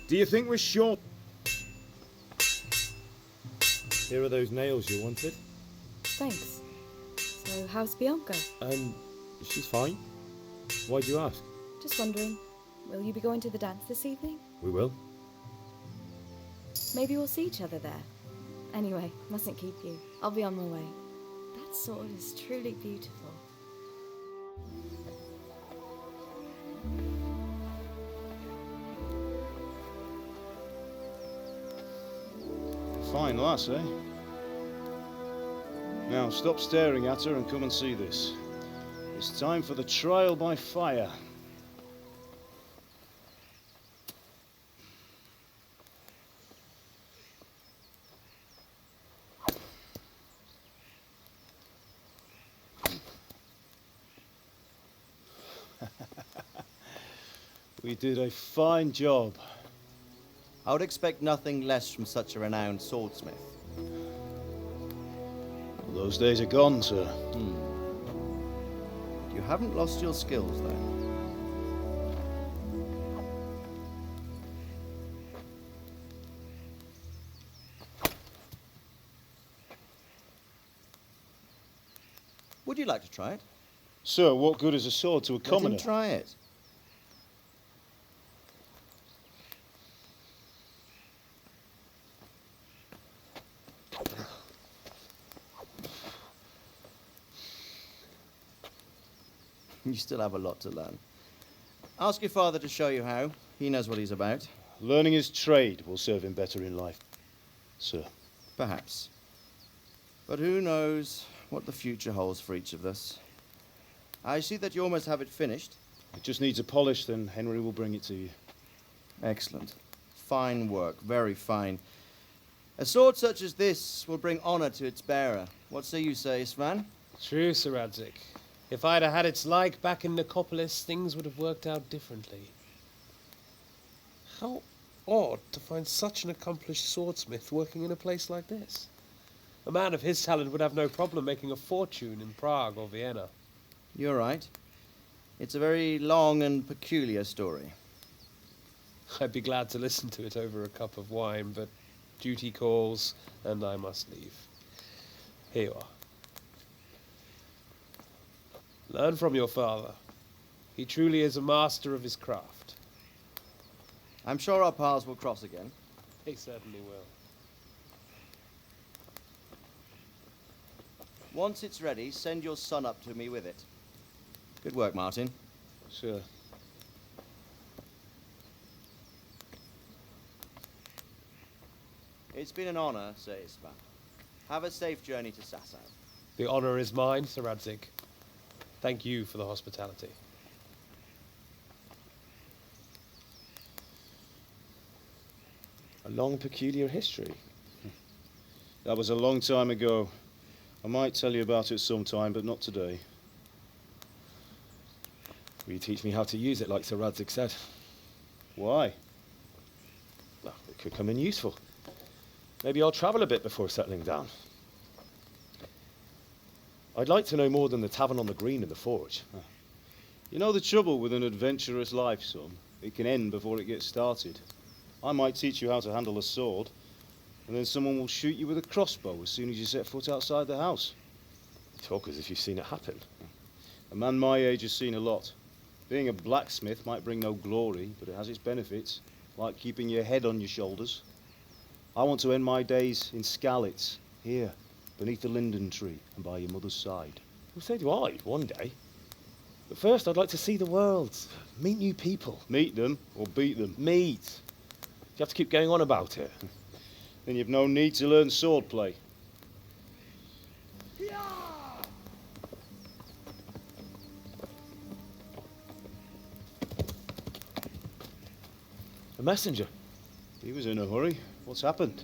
Do you think we're short? Here are those nails you wanted. Thanks. So, how's Bianca? She's fine. Why'd you ask? Just wondering, will you be going to the dance this evening? We will. Maybe we'll see each other there. Anyway, mustn't keep you. I'll be on my way. That sword is truly beautiful. Fine lass, eh? Now stop staring at her and come and see this. It's time for the trial by fire. We did a fine job. I would expect nothing less from such a renowned swordsmith. Well, those days are gone, sir. You haven't lost your skills, though. Would you like to try it? Sir, what good is a sword to a commoner? Let him try it. You still have a lot to learn. Ask your father to show you how. He knows what he's about. Learning his trade will serve him better in life, sir. Perhaps. But who knows what the future holds for each of us. I see that you almost have it finished. It just needs a polish, then Henry will bring it to you. Excellent. Fine work, very fine. A sword such as this will bring honor to its bearer. What say you, Svan? True, Sir Radzig. If I'd have had its like back in Nicopolis, things would have worked out differently. How odd to find such an accomplished swordsmith working in a place like this. A man of his talent would have no problem making a fortune in Prague or Vienna. You're right. It's a very long and peculiar story. I'd be glad to listen to it over a cup of wine, but duty calls, and I must leave. Here you are. Learn from your father. He truly is a master of his craft. I'm sure our paths will cross again. He certainly will. Once it's ready, send your son up to me with it. Good work, Martin. Sir. It's been an honor, Sir Isvan. Have a safe journey to Sasau. The honor is mine, Sir Radzig. Thank you for the hospitality. A long, peculiar history. That was a long time ago. I might tell you about it sometime, but not today. Will you teach me how to use it, like Sir Radzig said? Why? Well, it could come in useful. Maybe I'll travel a bit before settling down. I'd like to know more than the tavern on the green and the forge. You know the trouble with an adventurous life, son? It can end before it gets started. I might teach you how to handle a sword, and then someone will shoot you with a crossbow as soon as you set foot outside the house. You talk as if you've seen it happen. A man my age has seen a lot. Being a blacksmith might bring no glory, but it has its benefits, like keeping your head on your shoulders. I want to end my days in Skalitz, here, beneath the linden tree and by your mother's side. Well, so do I, one day. But first I'd like to see the world, meet new people. Meet them or beat them. Meet. You have to keep going on about it. Then you've no need to learn swordplay. A messenger. He was in a hurry. What's happened?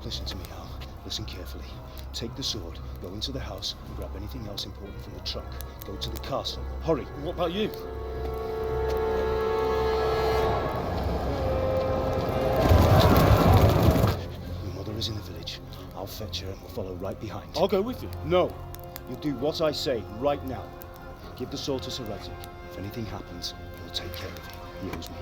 Listen to me, Al. Listen carefully. Take the sword, go into the house, and grab anything else important from the trunk. Go to the castle. Hurry! What about you? Your mother is in the village. I'll fetch her and we'll follow right behind. I'll go with you. No! You'll do what I say right now. Give the sword to Sir Isaac. If anything happens, he'll take care of you. He owes me.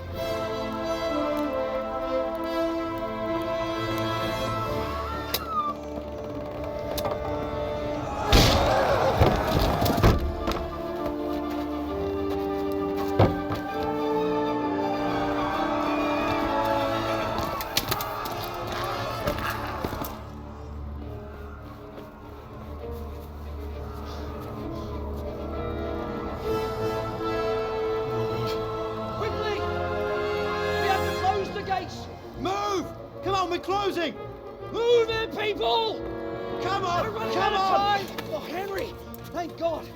Quickly! We have to close the gates! Move! Come on, we're closing! Move it, people! Come on! We're running Come out of on! time! Oh, Henry! Thank God!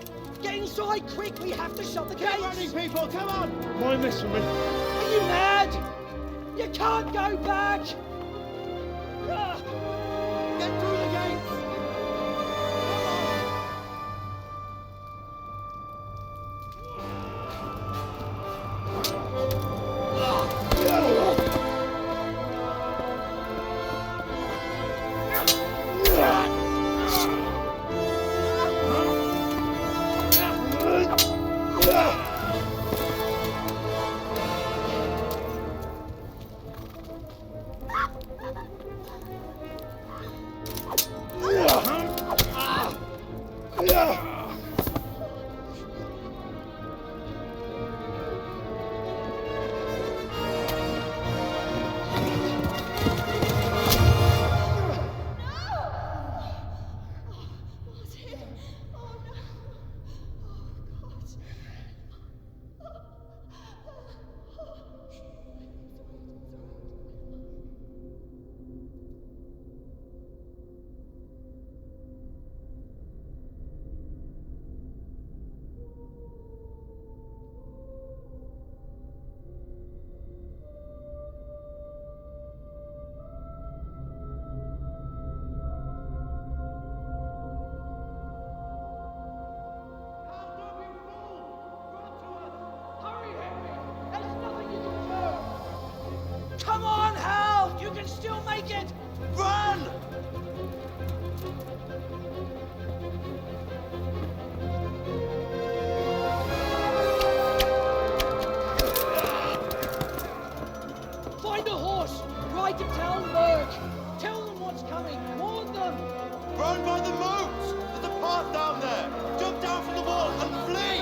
Get inside, quick! We have to shut the Keep gates! running, people! Come on! Mind this for me. Are you mad? You can't go back! Ah! Get through the gates! Hurry, Henry! There's nothing you can do! Come on, Hal! You can still make it! Run! Find a horse! Ride to Talmberg! Tell them what's coming! Warn them! Run by the moat! There's a path down there! Jump down from the wall and flee!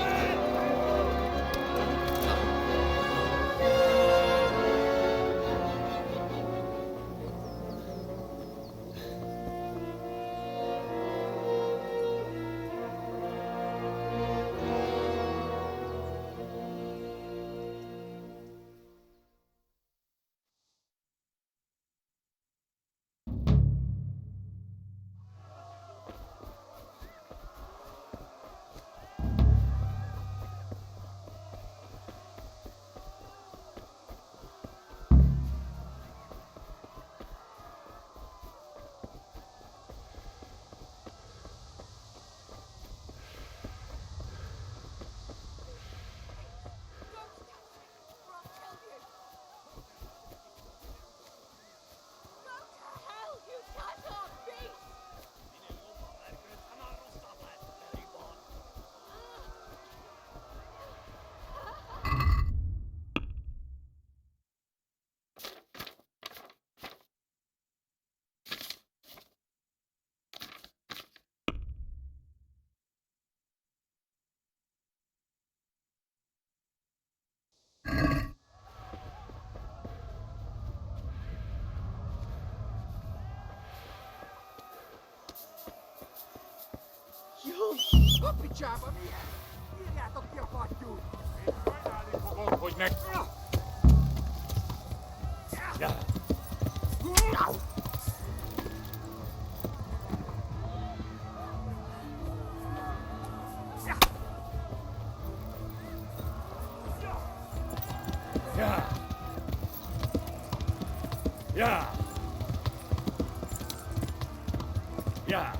Yeah. Yeah.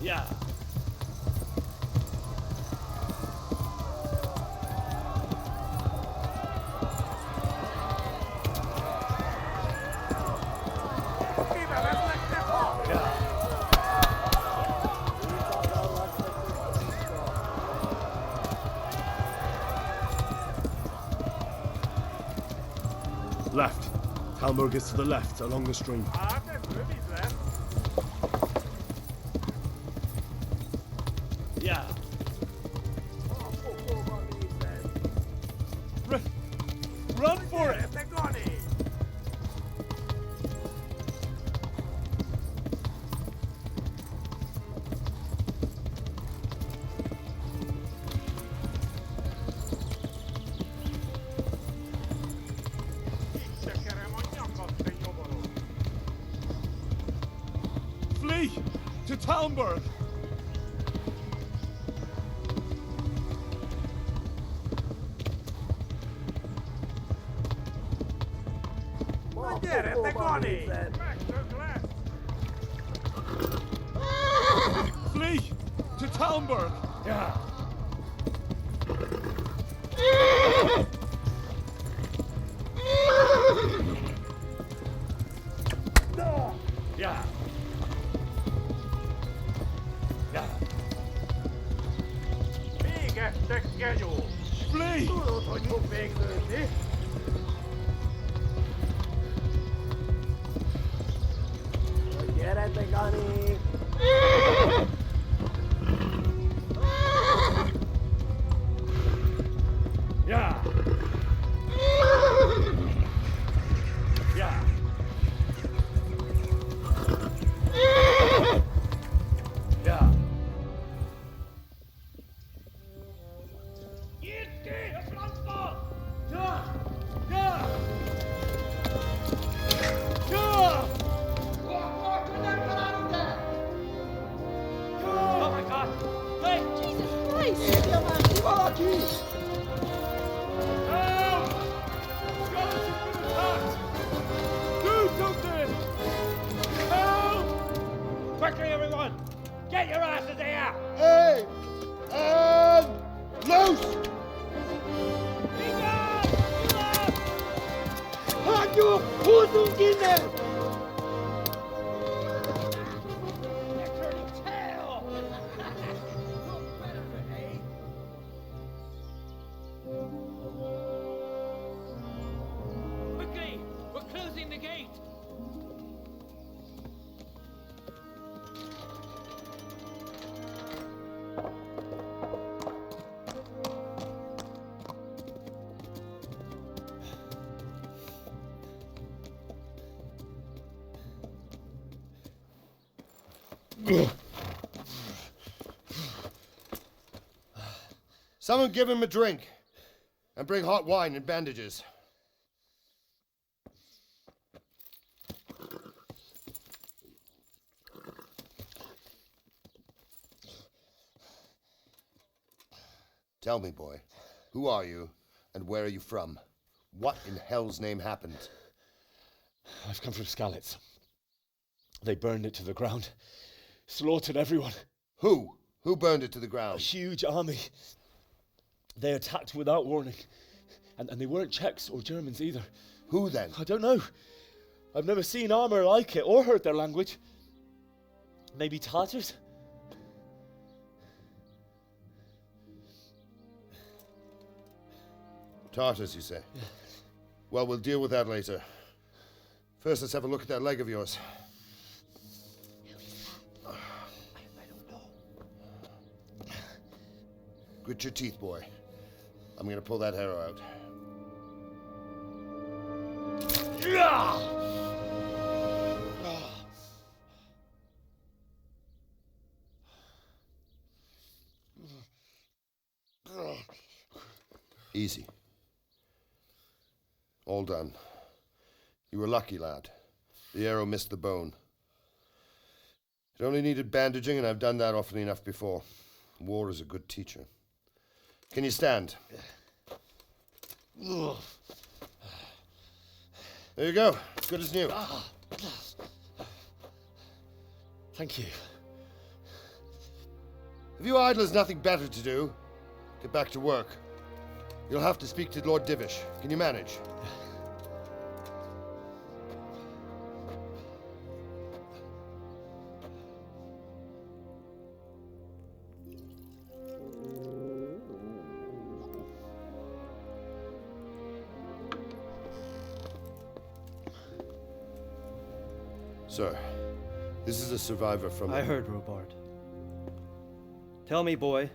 Yeah. Left. Talmberg is to the left, along the stream. Yeah. Run for it! Flee to Talmberg! Flee to Talmberg! Yeah. Yeah. Yeah. Flee! Yeah. Yeah. Yeah. Oh my God! Wait! Jesus Christ! Do something! Quickly, everyone! Get your asses here! Hey! And loose! Quickly! We're closing the gate! Someone give him a drink. And bring hot wine and bandages. Tell me, boy, who are you and where are you from? What in hell's name happened? I've come from Skalitz. They burned it to the ground. Slaughtered everyone. Who? Who burned it to the A ground? huge army. They attacked without warning. And they weren't Czechs or Germans either. Who then? I don't know. I've never seen armor like it or heard their language. Maybe Tatars? Tartars, you say? Well, we'll deal with that later. First, let's have a look at that leg of yours. I don't know. Grit your teeth, boy. I'm gonna pull that arrow out. Easy. All done. You were lucky, lad. The arrow missed the bone. It only needed bandaging, and I've done that often enough before. War is a good teacher. Can you stand? There you go. Good as new. Thank you. If you idlers nothing better to do, get back to work. You'll have to speak to Lord Divish. Can you manage? Sir, this is a survivor from... I heard, Robard. Tell me, boy,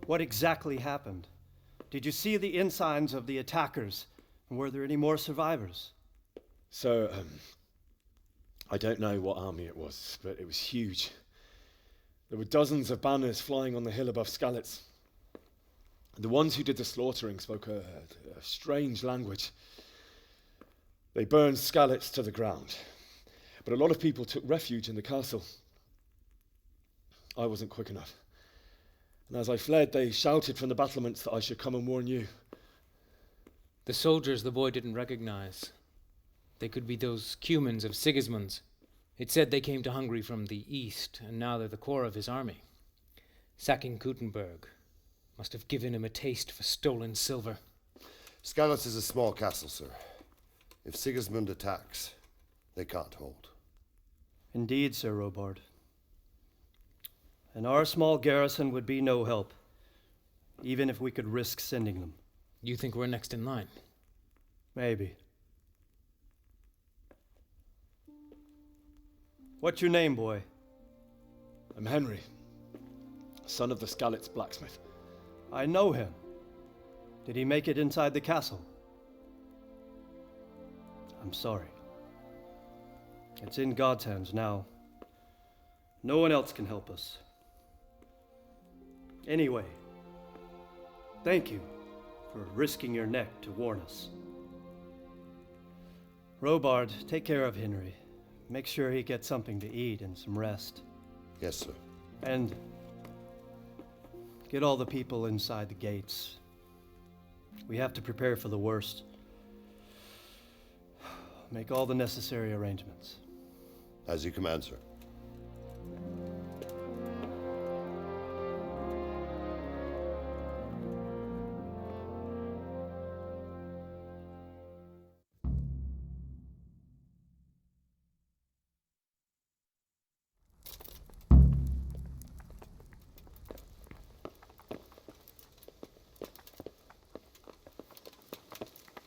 what exactly happened? Did you see the ensigns of the attackers? And were there any more survivors? So, I don't know what army it was, but it was huge. There were dozens of banners flying on the hill above Skalitz. The ones who did the slaughtering spoke a strange language. They burned Skalitz to the ground, but a lot of people took refuge in the castle. I wasn't quick enough. And as I fled, they shouted from the battlements that I should come and warn you. The soldiers the boy didn't recognize. They could be those Cumans of Sigismund's. It said they came to Hungary from the east, and now they're the core of his army. Sacking Talmberg must have given him a taste for stolen silver. Skalitz is a small castle, sir. If Sigismund attacks, they can't hold. Indeed, Sir Robard. And our small garrison would be no help, even if we could risk sending them. You think we're next in line? Maybe. What's your name, boy? I'm Henry, son of the Skalitz blacksmith. I know him. Did he make it inside the castle? I'm sorry. It's in God's hands now. No one else can help us. Anyway, thank you for risking your neck to warn us. Robard, take care of Henry. Make sure he gets something to eat and some rest. Yes, sir. And get all the people inside the gates. We have to prepare for the worst. Make all the necessary arrangements. As you command, sir.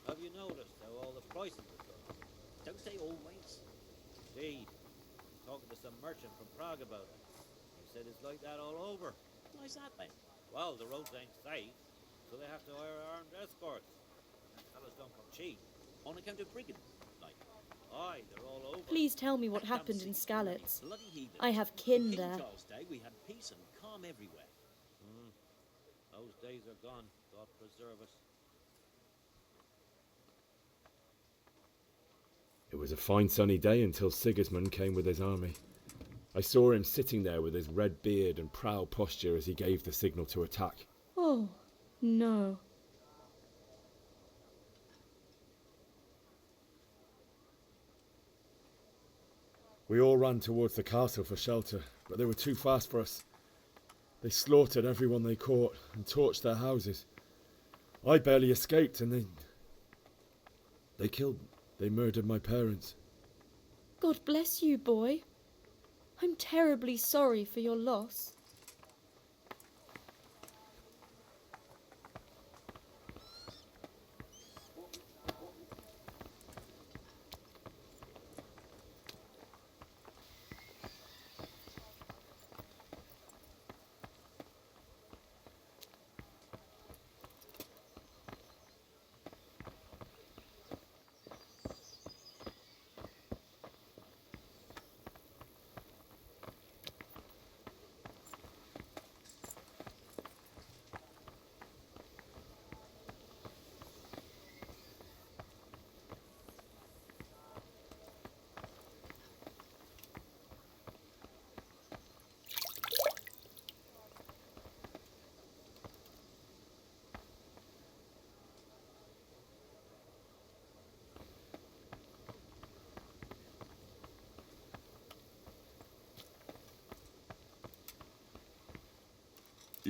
Have you noticed how all the prices are going? Don't they always? Indeed. Talking to some merchant from Prague about it. He said it's like that all over. Why's that, mate? Well, the roads ain't safe, so they have to hire armed escorts. And fellas don't come cheap. On account of brigands, like. Aye, they're all over. Please tell me what Damn happened in sick, Skalitz. bloody heathens. I have kin In there. Charles' day, we had peace and calm everywhere. Those days are gone. God preserve us. It was a fine sunny day until Sigismund came with his army. I saw him sitting there with his red beard and proud posture as he gave the signal to attack. Oh, no. We all ran towards the castle for shelter, but they were too fast for us. They slaughtered everyone they caught and torched their houses. I barely escaped, and they murdered my parents. God bless you, boy. I'm terribly sorry for your loss.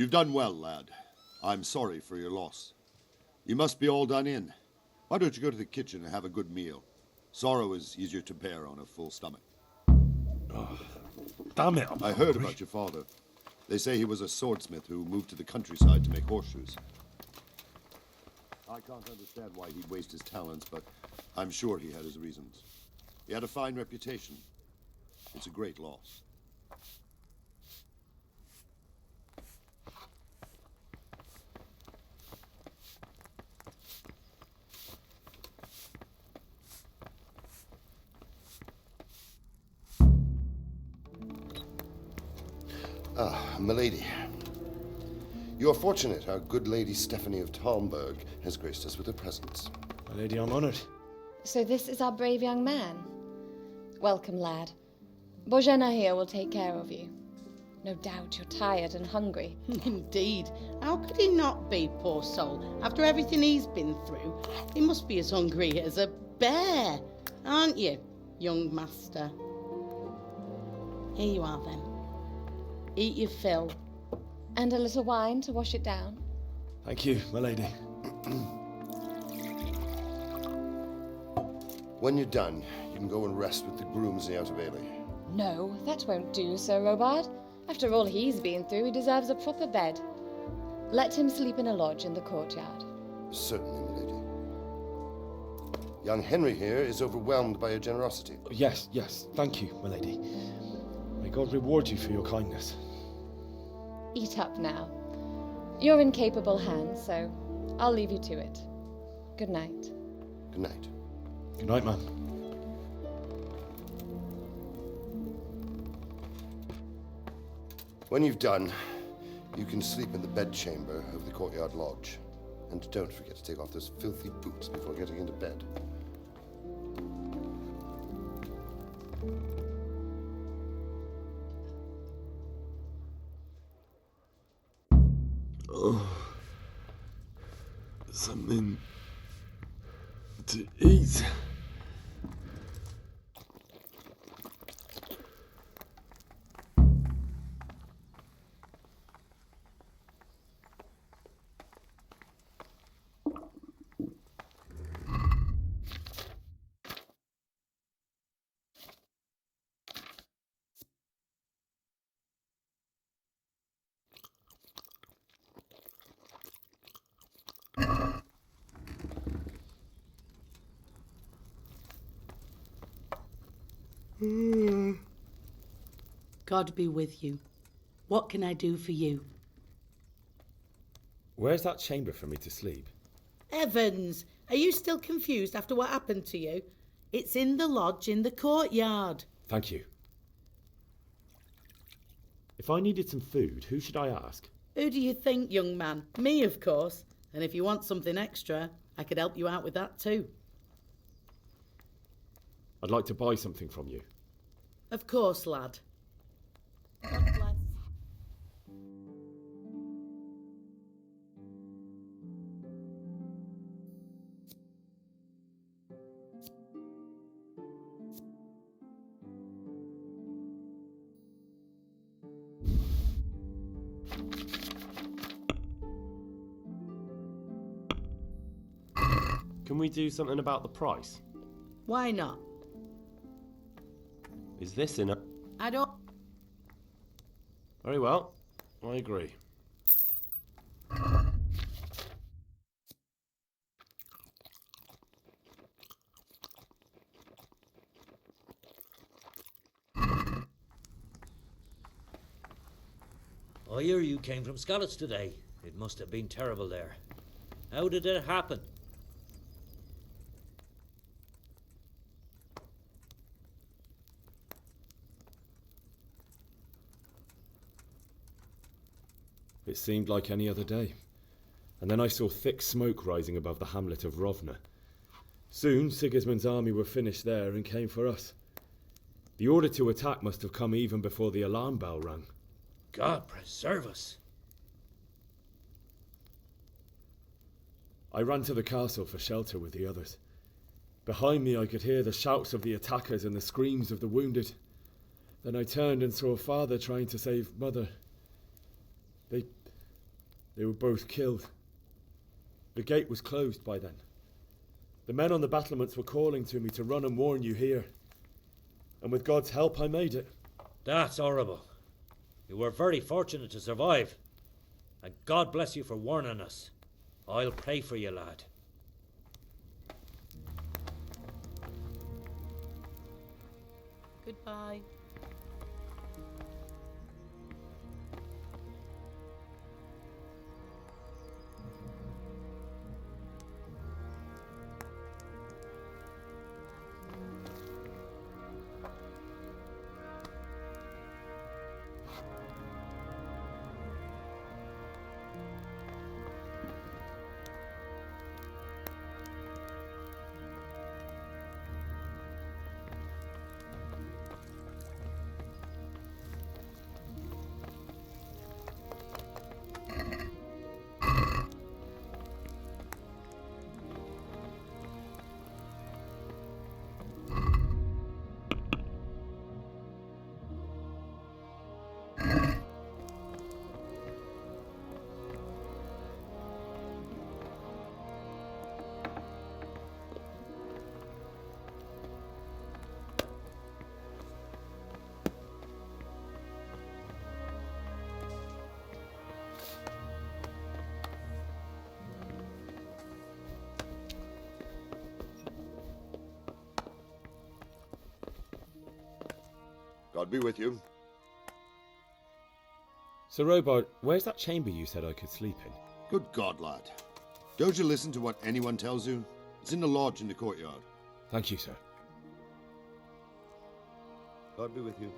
You've done well, lad. I'm sorry for your loss. You must be all done in. Why don't you go to the kitchen and have a good meal? Sorrow is easier to bear on a full stomach. Oh, damn it, I heard about your father. They say he was a swordsmith who moved to the countryside to make horseshoes. I can't understand why he'd waste his talents, but I'm sure he had his reasons. He had a fine reputation. It's a great loss. Ah, milady. You are fortunate our good lady Stephanie of Talmberg has graced us with her presence. My lady, I'm honored. So this is our brave young man. Welcome, lad. Bojena here will take care of you. No doubt you're tired and hungry. Indeed. How could he not be, poor soul? After everything he's been through, he must be as hungry as a bear, aren't you, young master? Here you are, then. Eat your fill. And a little wine to wash it down. Thank you, my lady. When you're done, you can go and rest with the grooms in the Outer Bailey. No, that won't do, Sir Robard. After all he's been through, he deserves a proper bed. Let him sleep in a lodge in the courtyard. Certainly, milady. Young Henry here is overwhelmed by your generosity. Yes, thank you, my lady. May God reward you for your kindness. Eat up now. You're in capable hands, so I'll leave you to it. Good night. Good night. Good night, man. When you've done, you can sleep in the bedchamber of the courtyard lodge. And don't forget to take off those filthy boots before getting into bed. Oh, something to eat. God be with you. What can I do for you? Where's that chamber for me to sleep? Evans, are you still confused after what happened to you? It's in the lodge in the courtyard. Thank you. If I needed some food, who should I ask? Who do you think, young man? Me, of course. And if you want something extra, I could help you out with that too. I'd like to buy something from you. Of course, lad. God bless. Can we do something about the price? Why not? Is this in a... I don't... Very well. I agree. I hear you came from Scotland today. It must have been terrible there. How did it happen? It seemed like any other day. And then I saw thick smoke rising above the hamlet of Rovna. Soon Sigismund's army were finished there and came for us. The order to attack must have come even before the alarm bell rang. God preserve us. I ran to the castle for shelter with the others. Behind me I could hear the shouts of the attackers and the screams of the wounded. Then I turned and saw Father trying to save Mother. They were both killed. The gate was closed by then. The men on the battlements were calling to me to run and warn you here. And with God's help, I made it. That's horrible. You were very fortunate to survive. And God bless you for warning us. I'll pray for you, lad. Goodbye. God be with you. Sir Robard, where's that chamber you said I could sleep in? Good God, lad. Don't you listen to what anyone tells you? It's in the lodge in the courtyard. Thank you, sir. God be with you.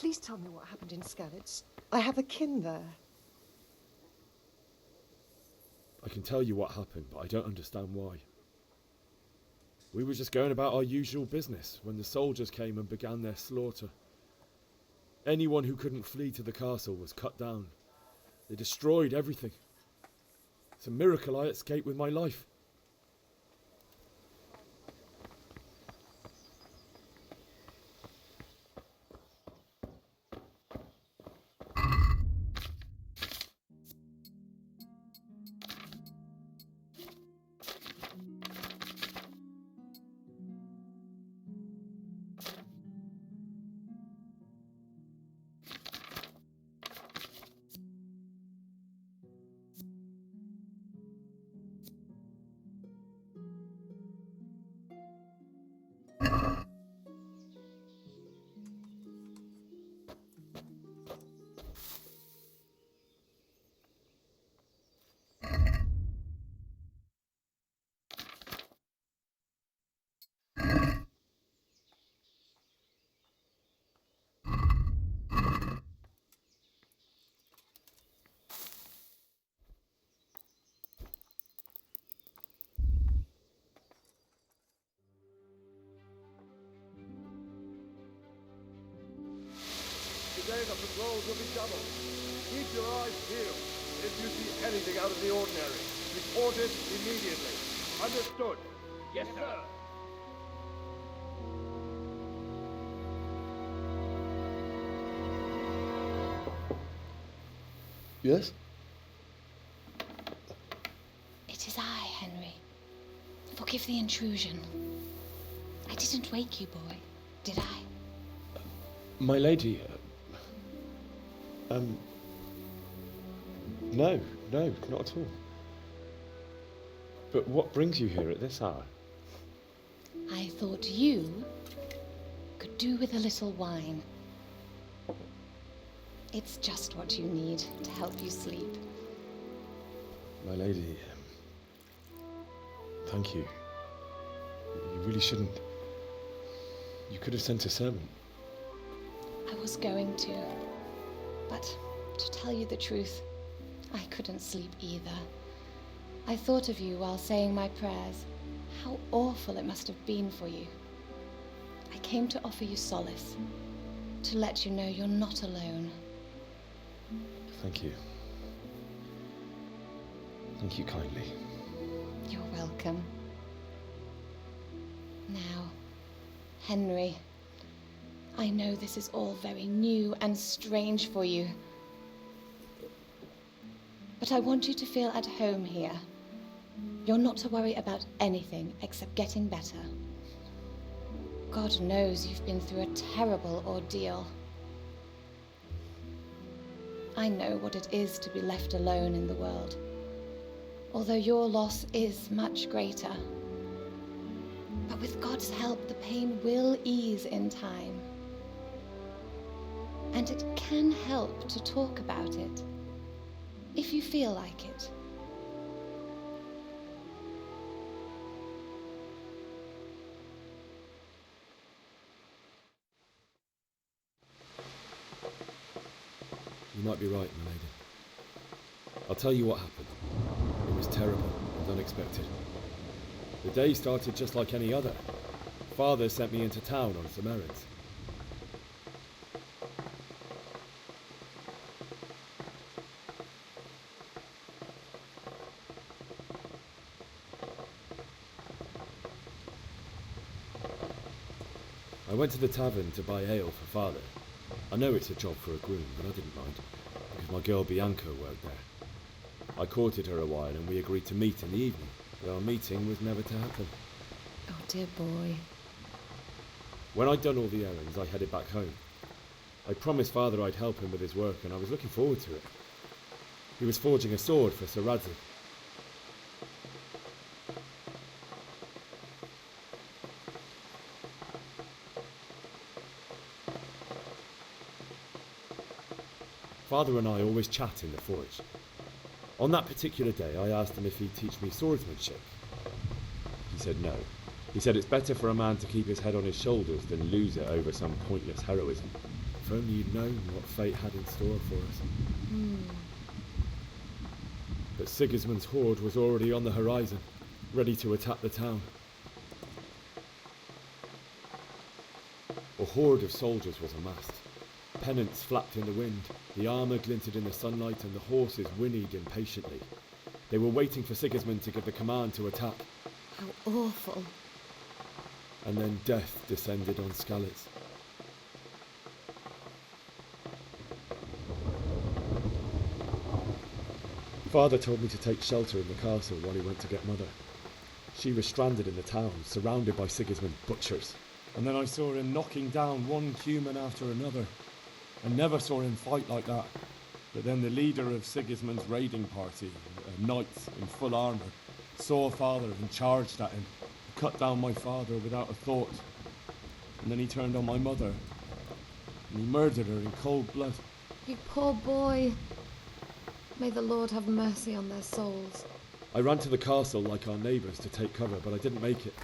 Please tell me what happened in Skalitz. I have a kin there. I can tell you what happened, but I don't understand why. We were just going about our usual business when the soldiers came and began their slaughter. Anyone who couldn't flee to the castle was cut down. They destroyed everything. It's a miracle I escaped with my life. Today the patrols will be doubled. Keep your eyes peeled. If you see anything out of the ordinary, report it immediately. Understood? Yes, sir. Yes? It is I, Henry. Forgive the intrusion. I didn't wake you, boy, did I? My lady, no, not at all. But what brings you here at this hour? I thought you could do with a little wine. It's just what you need to help you sleep. My lady, thank you. You really shouldn't. You could have sent a servant. I was going to, but to tell you the truth, I couldn't sleep either. I thought of you while saying my prayers. How awful it must have been for you. I came to offer you solace, to let you know you're not alone. Thank you. Thank you kindly. You're welcome. Now, Henry, I know this is all very new and strange for you, but I want you to feel at home here. You're not to worry about anything except getting better. God knows you've been through a terrible ordeal. I know what it is to be left alone in the world, although your loss is much greater. But with God's help, the pain will ease in time. And it can help to talk about it, if you feel like it. You might be right, my lady. I'll tell you what happened. It was terrible and unexpected. The day started just like any other. Father sent me into town on some errands. I went to the tavern to buy ale for Father. I know it's a job for a groom, but I didn't mind, because my girl Bianca worked there. I courted her a while and we agreed to meet in the evening, but our meeting was never to happen. Oh, dear boy. When I'd done all the errands, I headed back home. I promised Father I'd help him with his work, and I was looking forward to it. He was forging a sword for Sir Radzig. Father and I always chat in the forge. On that particular day, I asked him if he'd teach me swordsmanship. He said no. He said it's better for a man to keep his head on his shoulders than lose it over some pointless heroism. If only you'd known what fate had in store for us. But Sigismund's horde was already on the horizon, ready to attack the town. A horde of soldiers was amassed. Pennants flapped in the wind, the armour glinted in the sunlight, and the horses whinnied impatiently. They were waiting for Sigismund to give the command to attack. How awful. And then death descended on Skalitz. Father told me to take shelter in the castle while he went to get Mother. She was stranded in the town, surrounded by Sigismund butchers. And then I saw him knocking down one human after another. I never saw him fight like that. But then the leader of Sigismund's raiding party, a knight in full armour, saw Father and charged at him, cut down my father without a thought. And then he turned on my mother, and he murdered her in cold blood. You poor boy. May the Lord have mercy on their souls. I ran to the castle like our neighbours to take cover, but I didn't make it.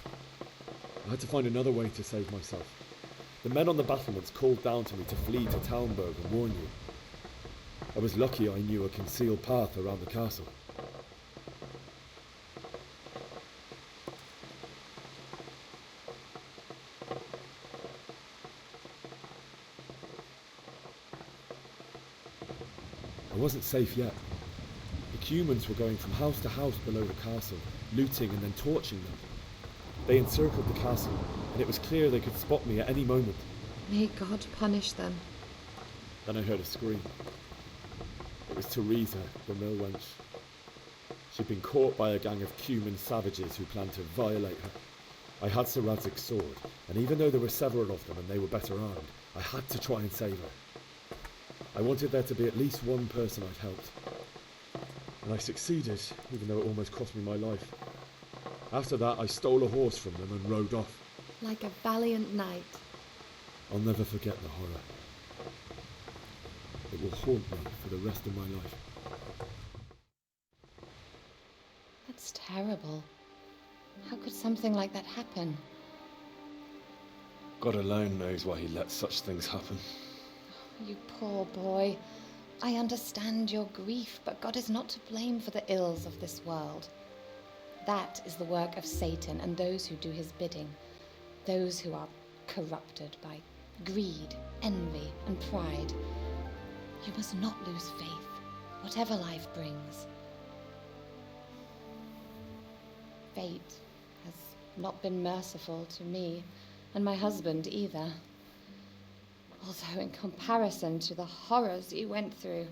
I had to find another way to save myself. The men on the battlements called down to me to flee to Talmberg and warn you. I was lucky I knew a concealed path around the castle. I wasn't safe yet. The Cumans were going from house to house below the castle, looting and then torching them. They encircled the castle, and it was clear they could spot me at any moment. May God punish them. Then I heard a scream. It was Teresa, the mill wench. She'd been caught by a gang of Cuman savages who planned to violate her. I had Sir Radzig's sword, and even though there were several of them and they were better armed, I had to try and save her. I wanted there to be at least one person I'd helped. And I succeeded, even though it almost cost me my life. After that, I stole a horse from them and rode off. Like a valiant knight. I'll never forget the horror. It will haunt me for the rest of my life. That's terrible. How could something like that happen? God alone knows why he lets such things happen. You poor boy. I understand your grief, but God is not to blame for the ills of this world. That is the work of Satan and those who do his bidding, those who are corrupted by greed, envy, and pride. You must not lose faith, whatever life brings. Fate has not been merciful to me, and my husband either. Although in comparison to the horrors you went through.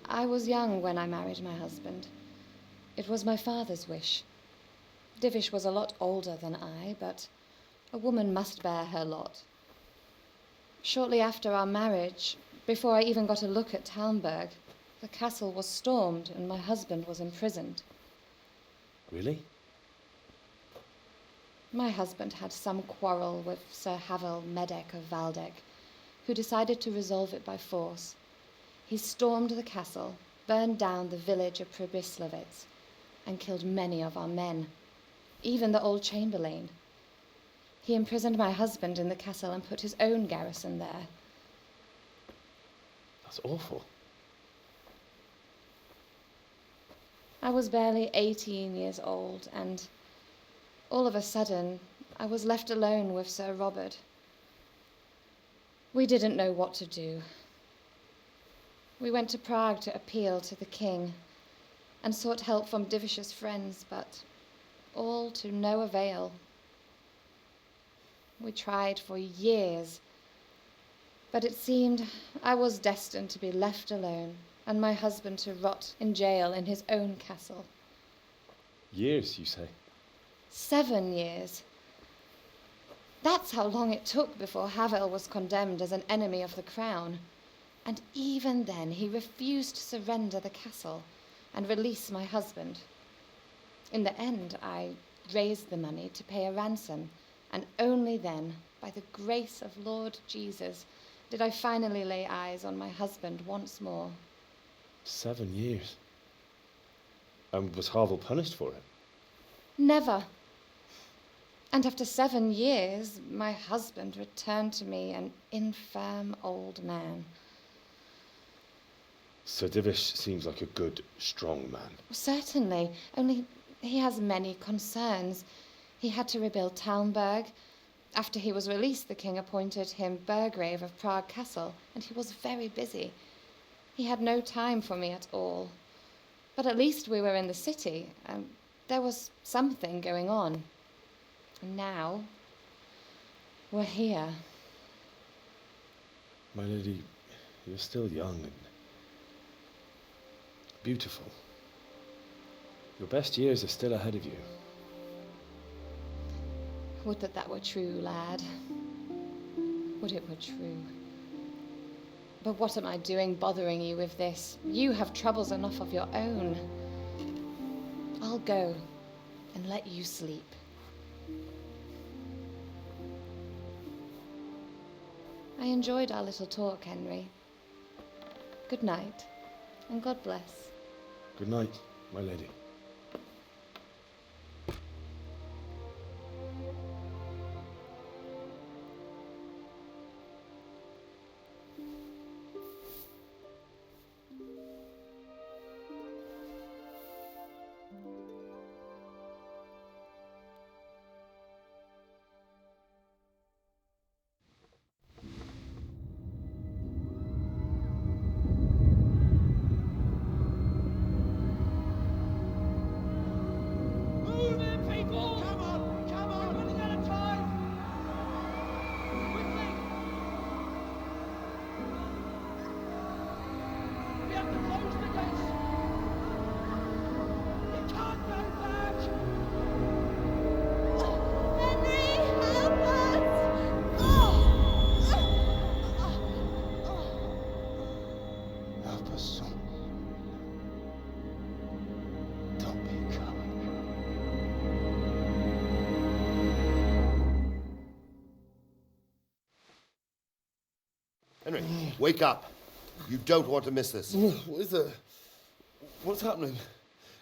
I was young when I married my husband. It was my father's wish. Divish was a lot older than I, but a woman must bear her lot. Shortly after our marriage, before I even got a look at Talmberg, the castle was stormed and my husband was imprisoned. Really? My husband had some quarrel with Sir Havel Medek of Valdek, who decided to resolve it by force. He stormed the castle, burned down the village of Probislavitz, and killed many of our men, even the old chamberlain. He imprisoned my husband in the castle and put his own garrison there. That's awful. I was barely 18 years old, and all of a sudden, I was left alone with Sir Robert. We didn't know what to do. We went to Prague to appeal to the king and sought help from Divish's friends, but all to no avail. We tried for years, but it seemed I was destined to be left alone and my husband to rot in jail in his own castle. Years, you say? 7 years. That's how long it took before Havel was condemned as an enemy of the crown. And even then he refused to surrender the castle and release my husband. In the end, I raised the money to pay a ransom, and only then, by the grace of Lord Jesus, did I finally lay eyes on my husband once more. 7 years? And was Havel punished for it? Never. And after 7 years, my husband returned to me an infirm old man. Sir Divish seems like a good, strong man. Certainly, only he has many concerns. He had to rebuild Talmberg. After he was released, the king appointed him Burgrave of Prague Castle, and he was very busy. He had no time for me at all. But at least we were in the city, and there was something going on. And now, we're here. My lady, you're still young and beautiful. Your best years are still ahead of you. Would that that were true, lad. Would it were true. But what am I doing bothering you with this? You have troubles enough of your own. I'll go and let you sleep. I enjoyed our little talk, Henry. Good night, and God bless. Good night, my lady. Henry, wake up. You don't want to miss this. What is it? What's happening?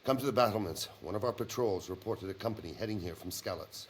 Come to the battlements. One of our patrols reported a company heading here from Skalitz.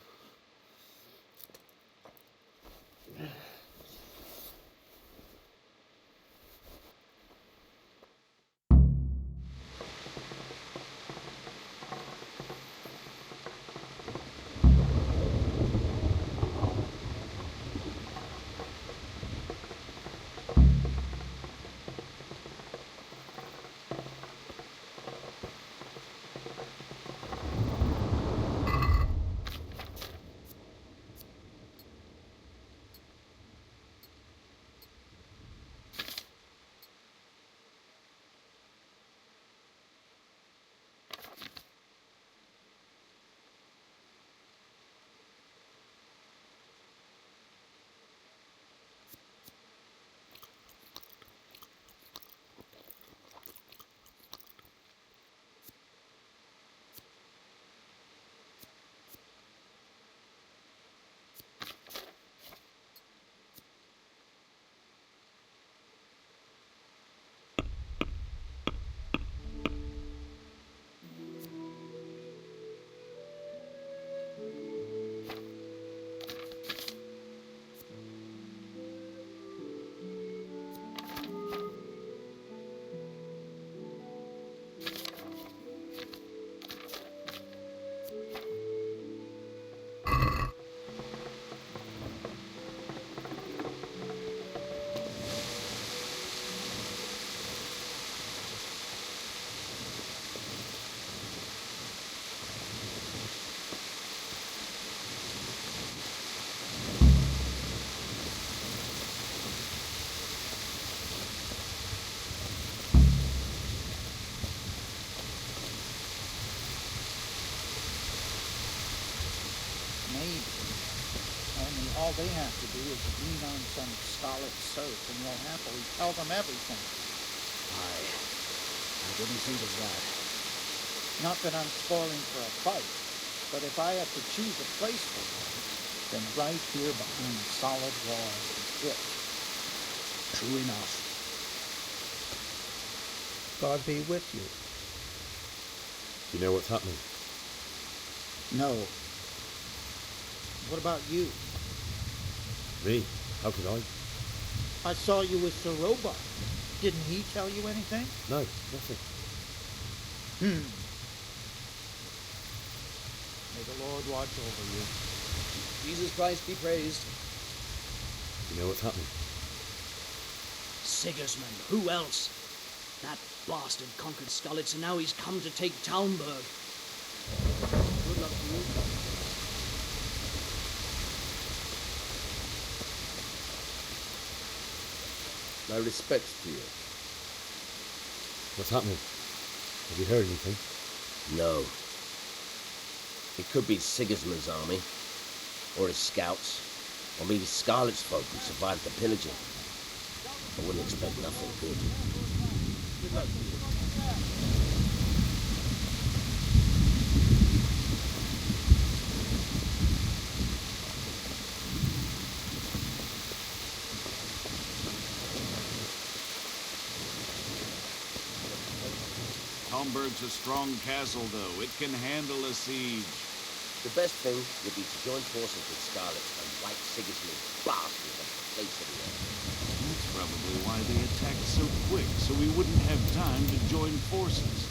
Maybe. Only all they have to do is lean on some scarlet soap and you'll happily tell them everything. I didn't think of that. Not that I'm spoiling for a fight, but if I have to choose a place for one, then right here behind the solid walls is it. True enough. God be with you. You know what's happening? No. What about you? Me? How could I? I saw you with Sir Roebuck. Didn't he tell you anything? No, nothing. May the Lord watch over you. Jesus Christ be praised. You know what's happening? Sigismund, who else? That bastard conquered Skalitz and now he's come to take Talmberg. Good luck to you. My respects to you. What's happening? Have you heard anything? No. It could be Sigismund's army, or his scouts, or maybe Skalitz folk who survived the pillaging. I wouldn't expect nothing good. Good luck to you. Talmberg's a strong castle, though. It can handle a siege. The best thing would be to join forces with Skalitz and wipe Sigismund's bastards off the face of the earth. That's probably why they attacked so quick, so we wouldn't have time to join forces.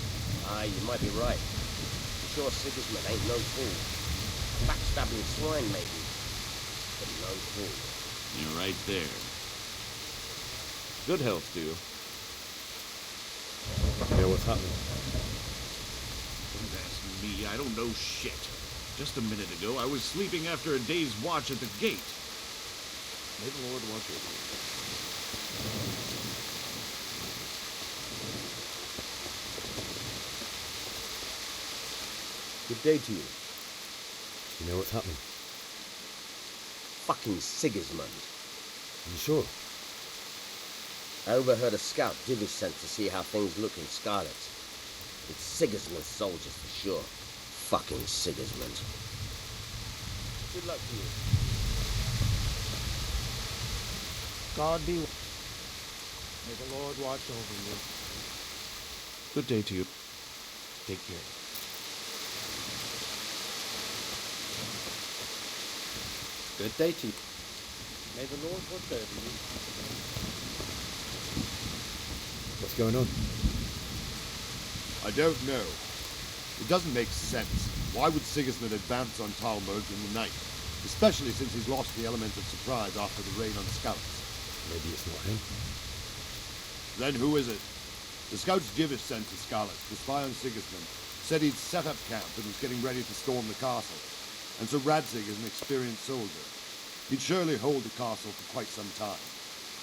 Aye, you might be right. I'm sure Sigismund ain't no fool. A backstabbing swine, maybe, but no fool. You're right there. Good health to you. You know what's happening? Don't ask me. I don't know shit. Just a minute ago, I was sleeping after a day's watch at the gate. May the Lord watch over you. Good day to you. You know what's happening? Fucking Sigismund. Are you sure? I overheard a scout Div was sent to see how things look in Skalitz. It's Sigismund's soldiers for sure. Fucking Sigismund. Good luck to you. God be May the Lord watch over you. Good day to you. Take care. Good day to you. May the Lord watch over you. What's going on? I don't know. It doesn't make sense. Why would Sigismund advance on Talmberg in the night? Especially since he's lost the element of surprise after the raid on scouts. Maybe it's not him. Then who is it? The scouts Divish sent to Skalitz to spy on Sigismund said he'd set up camp and was getting ready to storm the castle. And so Radzig is an experienced soldier. He'd surely hold the castle for quite some time.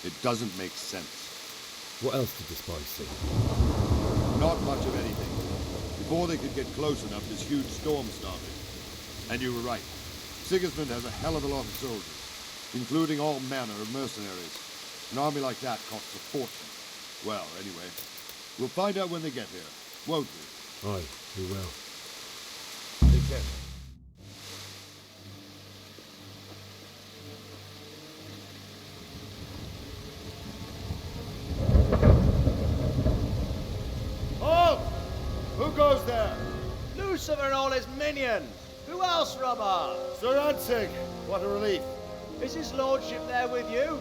It doesn't make sense. What else did the spies see? Not much of anything. Before they could get close enough, this huge storm started. And you were right. Sigismund has a hell of a lot of soldiers, including all manner of mercenaries. An army like that costs a fortune. Well, anyway, we'll find out when they get here, won't we? Aye, we will. Take care. Halt! Who goes there? Lucifer and all his minions. Who else, Robber? Sir Radzig, what a relief. Is his lordship there with you?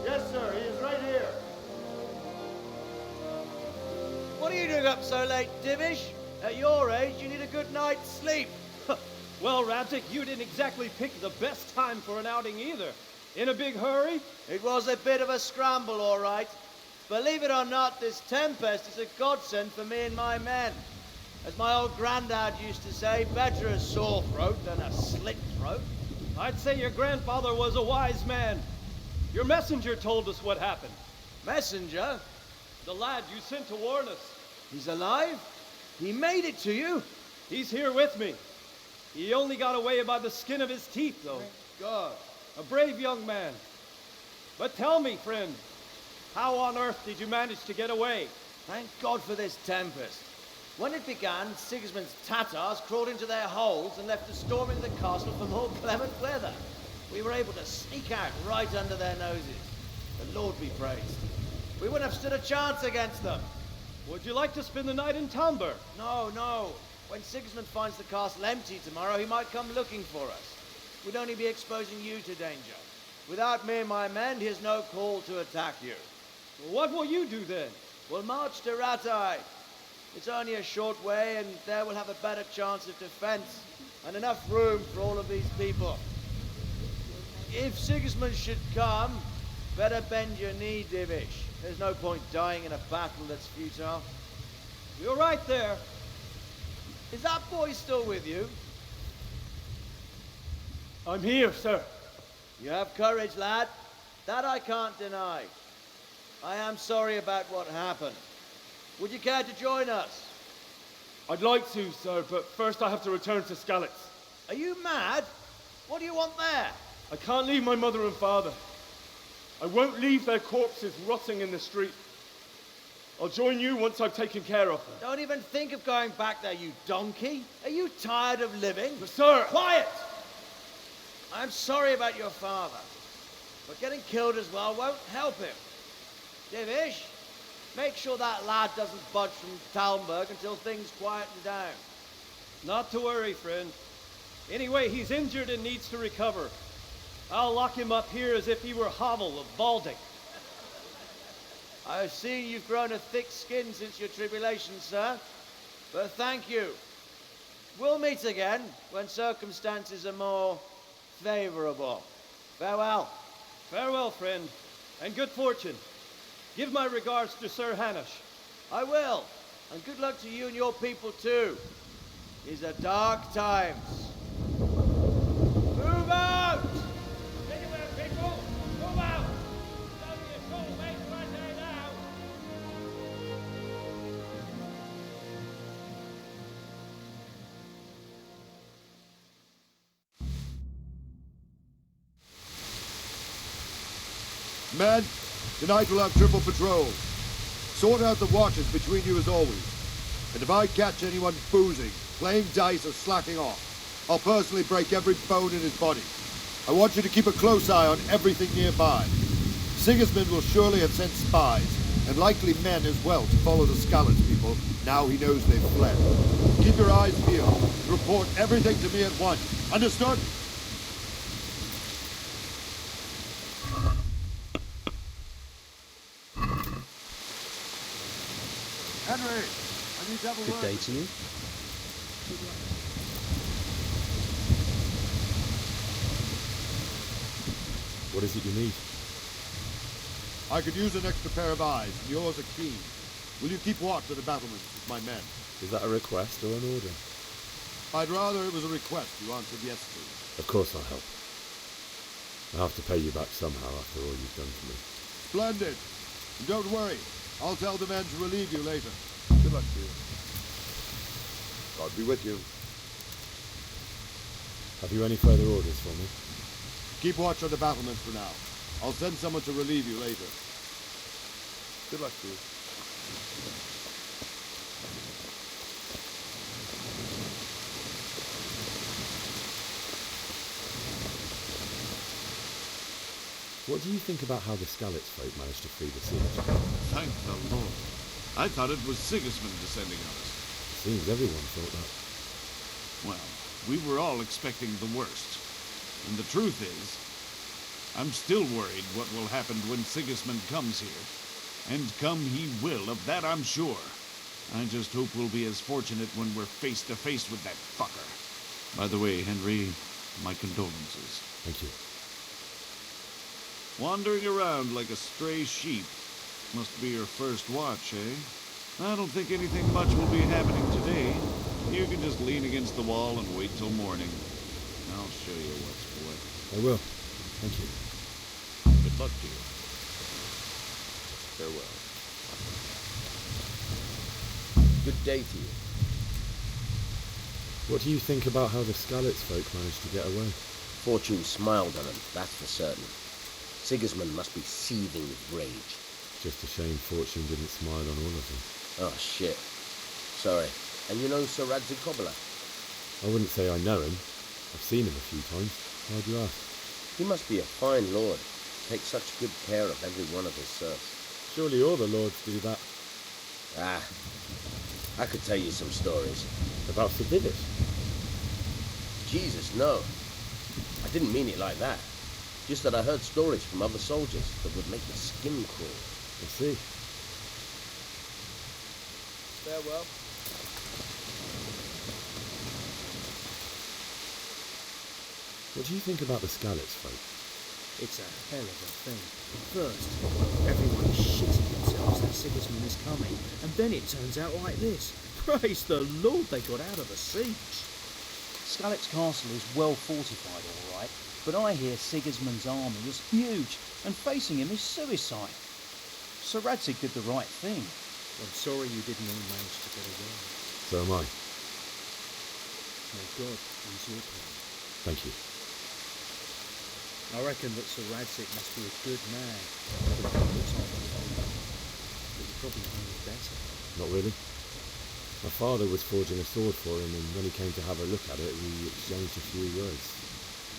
Yes, sir, he is right here. What are you doing up so late, Divish? At your age, you need a good night's sleep. Well, Radzig, you didn't exactly pick the best time for an outing either. In a big hurry? It was a bit of a scramble, all right. Believe it or not, this tempest is a godsend for me and my men. As my old granddad used to say, better a sore throat than a slit throat. I'd say your grandfather was a wise man. Your messenger told us what happened. Messenger? The lad you sent to warn us. He's alive? He made it to you? He's here with me. He only got away by the skin of his teeth, though. Thank God. A brave young man. But tell me, friend, how on earth did you manage to get away? Thank God for this tempest. When it began, Sigismund's Tatars crawled into their holes and left us storming the castle for more clement weather. We were able to sneak out right under their noses. The Lord be praised. We wouldn't have stood a chance against them. Would you like to spend the night in Talmberg? No, no. When Sigismund finds the castle empty tomorrow, he might come looking for us. We'd only be exposing you to danger. Without me and my men, he has no call to attack you. What will you do then? We'll march to Ratai. It's only a short way, and there we'll have a better chance of defense and enough room for all of these people. If Sigismund should come, better bend your knee, Divish. There's no point dying in a battle that's futile. You're right there. Is that boy still with you? I'm here, sir. You have courage, lad. That I can't deny. I am sorry about what happened. Would you care to join us? I'd like to, sir, but first I have to return to Skalitz. Are you mad? What do you want there? I can't leave my mother and father. I won't leave their corpses rotting in the street. I'll join you once I've taken care of them. Don't even think of going back there, you donkey. Are you tired of living? But sir! Quiet! I'm sorry about your father, but getting killed as well won't help him. Divish, make sure that lad doesn't budge from Talmberg until things quieten down. Not to worry, friend. Anyway, he's injured and needs to recover. I'll lock him up here as if he were Havel of Balding. I've seen you've grown a thick skin since your tribulation, sir. But thank you. We'll meet again when circumstances are more favorable. Farewell. Farewell, friend, and good fortune. Give my regards to Sir Hanush. I will. And good luck to you and your people, too. These are dark times. Move out! Anywhere, people! Move out! It's only a short way to right there now. Men, tonight we'll have triple patrol. Sort out the watches between you as always. And if I catch anyone boozing, playing dice or slacking off, I'll personally break every bone in his body. I want you to keep a close eye on everything nearby. Sigismund will surely have sent spies, and likely men as well, to follow the Skalitz people, now he knows they've fled. Keep your eyes peeled. Report everything to me at once. Understood? Henry, I need to have a Good word day with to you. What is it you need? I could use an extra pair of eyes, and yours are keen. Will you keep watch at the battlements with my men? Is that a request or an order? I'd rather it was a request you answered yes to. Of course I'll help. I'll have to pay you back somehow after all you've done for me. Splendid. And don't worry. I'll tell the men to relieve you later. Good luck to you. God be with you. Have you any further orders for me? Keep watch on the battlements for now. I'll send someone to relieve you later. Good luck to you. What do you think about how the Skalitz folk managed to free the siege? Thank the Lord. I thought it was Sigismund descending on us. Seems everyone thought that. Well, we were all expecting the worst. And the truth is, I'm still worried what will happen when Sigismund comes here. And come he will, of that I'm sure. I just hope we'll be as fortunate when we're face to face with that fucker. By the way, Henry, my condolences. Thank you. Wandering around like a stray sheep. Must be your first watch, eh? I don't think anything much will be happening today. You can just lean against the wall and wait till morning. I'll show you what's what. I will. Thank you. Good luck to you. Farewell. Good day to you. What do you think about how the Skalitz folk managed to get away? Fortune smiled on them, that's for certain. Sigismund must be seething with rage. Just a shame Fortune didn't smile on all of them. Oh, shit. Sorry. And you know Sir Radzik Cobbler? I wouldn't say I know him. I've seen him a few times. Why'd you ask? He must be a fine lord. Takes such good care of every one of his serfs. Surely all the lords do that. Ah, I could tell you some stories. About Sir Divish? Jesus, no. I didn't mean it like that. Just that I heard stories from other soldiers that would make the skin crawl. I see. Farewell. What do you think about the Skalitz folk? It's a hell of a thing. First, everyone is shitting themselves that Sigismund is coming, and then it turns out like this. Praise the Lord they got out of the siege. Skalitz Castle is well fortified, all right, but I hear Sigismund's army is huge, and facing him is suicide. Sir Radzik did the right thing. I'm sorry you didn't all manage to get away. So am I. May God ease your pain. Thank you. I reckon that Sir Radzik must be a good man. But you probably know better. Not really. My father was forging a sword for him, and when he came to have a look at it, we exchanged a few words.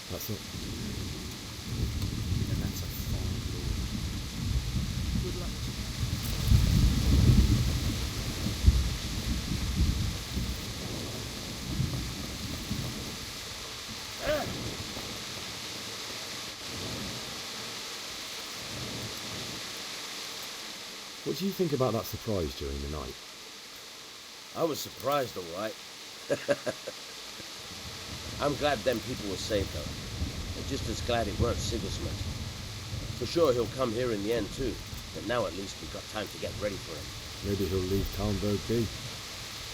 That's it. And that's a fine lord. Good luck to you. What do you think about that surprise during the night? I was surprised, all right. I'm glad them people were saved, though. And just as glad it weren't Sigismund. For sure he'll come here in the end, too. But now at least we've got time to get ready for him. Maybe he'll leave Talmberg be.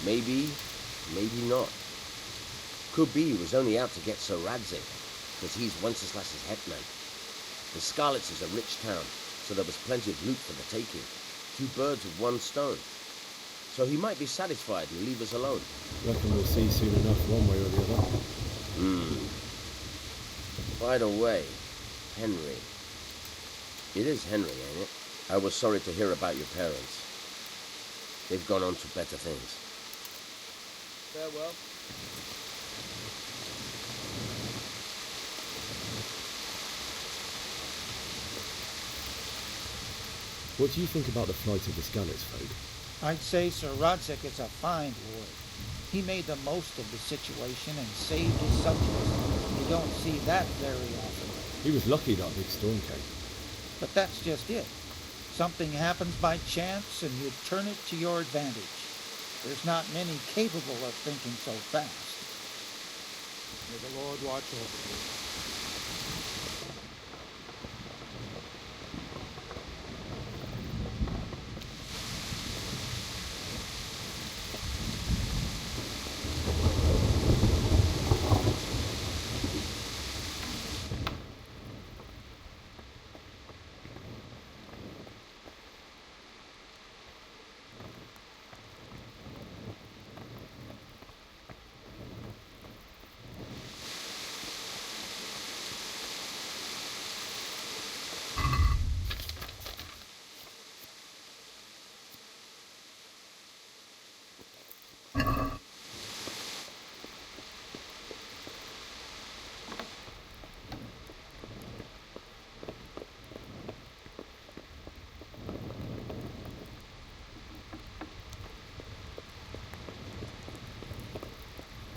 Maybe, maybe not. Could be he was only out to get Sir Radzik, because he's Wenceslas's hetman. The Skalitz is a rich town, so there was plenty of loot for the taking. 2 birds with 1 stone. So he might be satisfied and leave us alone. Reckon we'll see soon enough, one way or the other. By the way, Henry. It is Henry, ain't it? I was sorry to hear about your parents. They've gone on to better things. Farewell. What do you think about the flight of the Skalitz folk? I'd say Sir Rodzik is a fine lord. He made the most of the situation and saved his subjects. You don't see that very often. He was lucky that big storm came. But that's just it. Something happens by chance and you turn it to your advantage. There's not many capable of thinking so fast. May the Lord watch over you.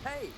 Hey!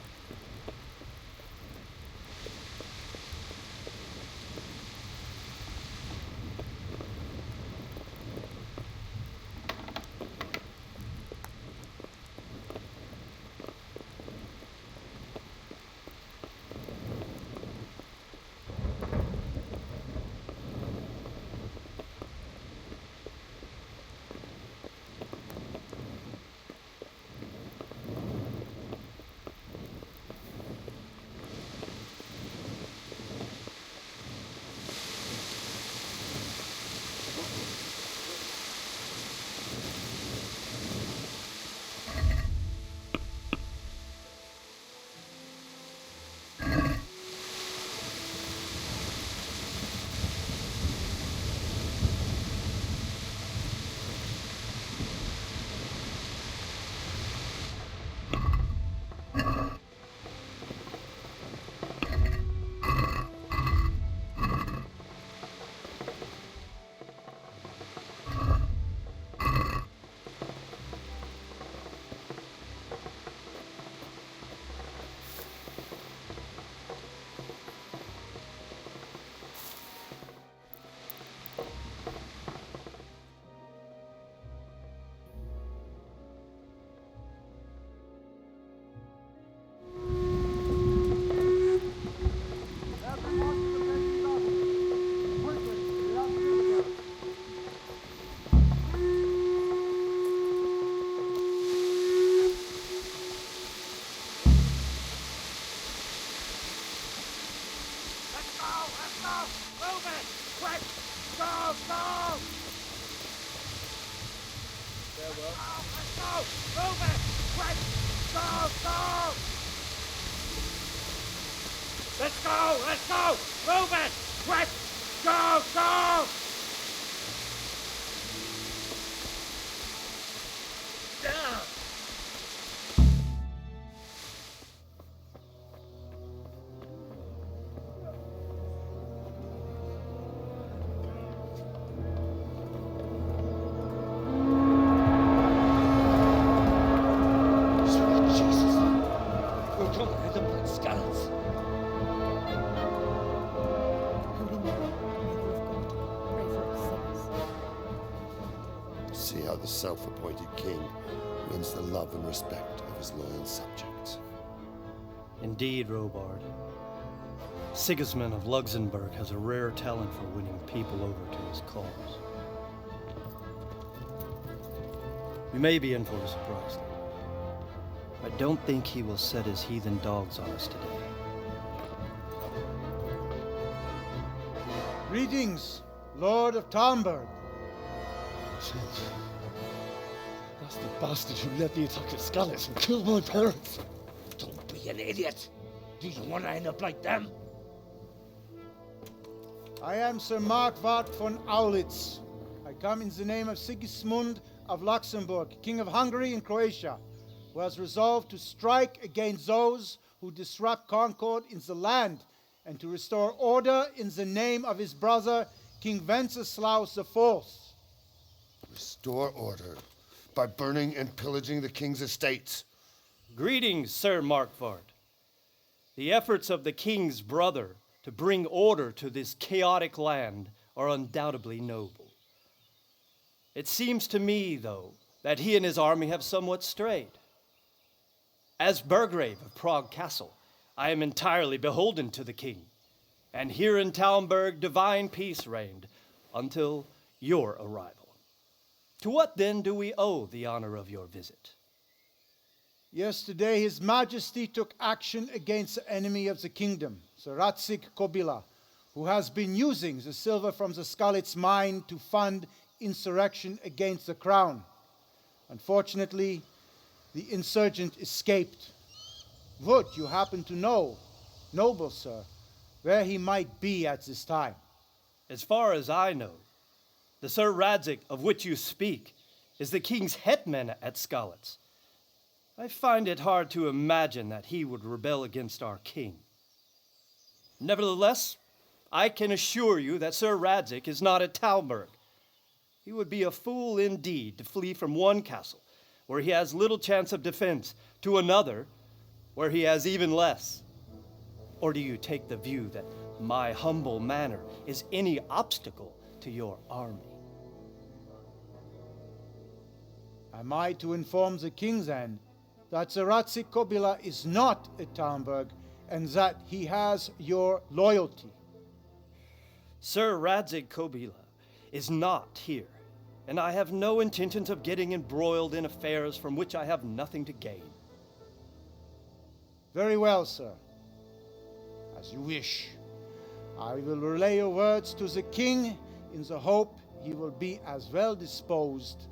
Let's go! Let's go! Move it! Quick! Go! Go! Down! See how the self-appointed king wins the love and respect of his loyal subjects. Indeed, Robard. Sigismund of Luxembourg has a rare talent for winning people over to his cause. We may be in for a surprise, though. I don't think he will set his heathen dogs on us today. Greetings, Lord of Talmberg. That's the bastard who led the attack at Skalitz and killed my parents. Don't be an idiot. Do you want to end up like them? I am Sir Markwart von Aulitz. I come in the name of Sigismund of Luxembourg, King of Hungary and Croatia, who has resolved to strike against those who disrupt concord in the land and to restore order in the name of his brother, King Wenceslaus IV. Restore order by burning and pillaging the king's estates. Greetings, Sir Markvard. The efforts of the king's brother to bring order to this chaotic land are undoubtedly noble. It seems to me, though, that he and his army have somewhat strayed. As Burgrave of Prague Castle, I am entirely beholden to the king, and here in Talmberg divine peace reigned until your arrival. To what then do we owe the honor of your visit? Yesterday, His Majesty took action against the enemy of the kingdom, the Ratzik Kobila, who has been using the silver from the Skalitz mine to fund insurrection against the crown. Unfortunately, the insurgent escaped. Would you happen to know, noble sir, where he might be at this time? As far as I know, the Sir Radzik of which you speak is the king's hetman at Skalitz. I find it hard to imagine that he would rebel against our king. Nevertheless, I can assure you that Sir Radzik is not at Talmberg. He would be a fool indeed to flee from one castle, where he has little chance of defense, to another, where he has even less. Or do you take the view that my humble manner is any obstacle to your army? Am I to inform the king then that the Ratzik Kobila is not at Talmberg and that he has your loyalty? Sir Radzik Kobila is not here, and I have no intentions of getting embroiled in affairs from which I have nothing to gain. Very well, sir. As you wish. I will relay your words to the king in the hope he will be as well disposed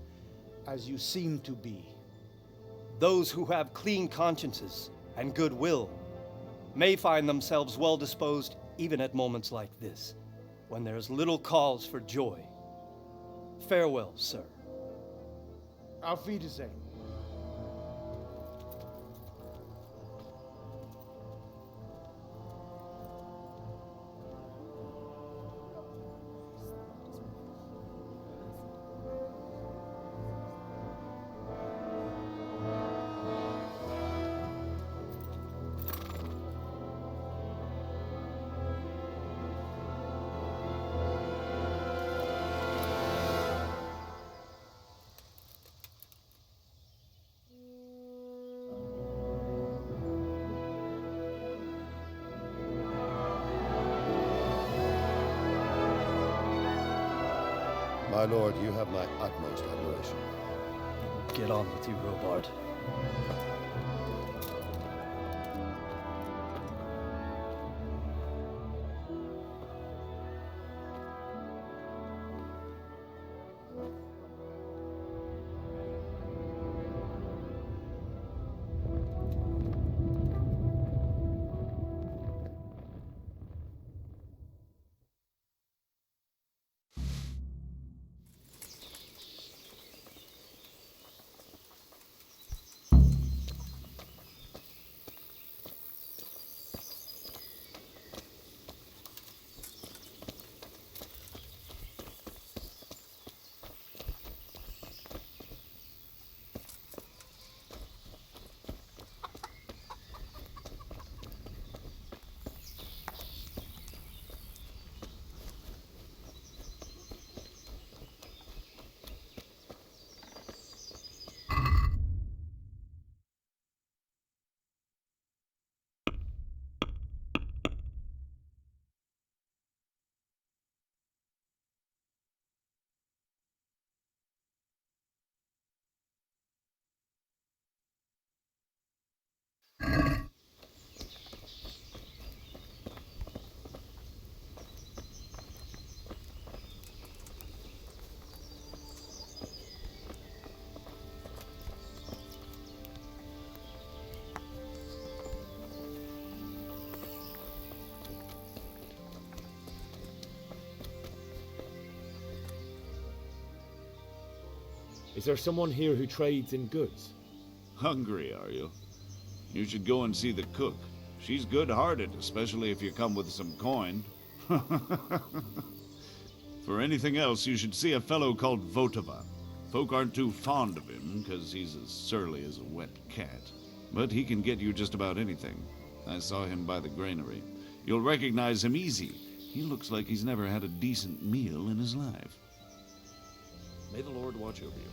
as you seem to be. Those who have clean consciences and goodwill may find themselves well disposed even at moments like this, when there is little cause for joy. Farewell, sir. Auf Wiedersehen. My lord, you have my utmost admiration. Get on with you, Robard. Is there someone here who trades in goods? Hungry, are you? You should go and see the cook. She's good-hearted, especially if you come with some coin. For anything else, you should see a fellow called Votava. Folk aren't too fond of him, because he's as surly as a wet cat. But he can get you just about anything. I saw him by the granary. You'll recognize him easy. He looks like he's never had a decent meal in his life. May the Lord watch over you.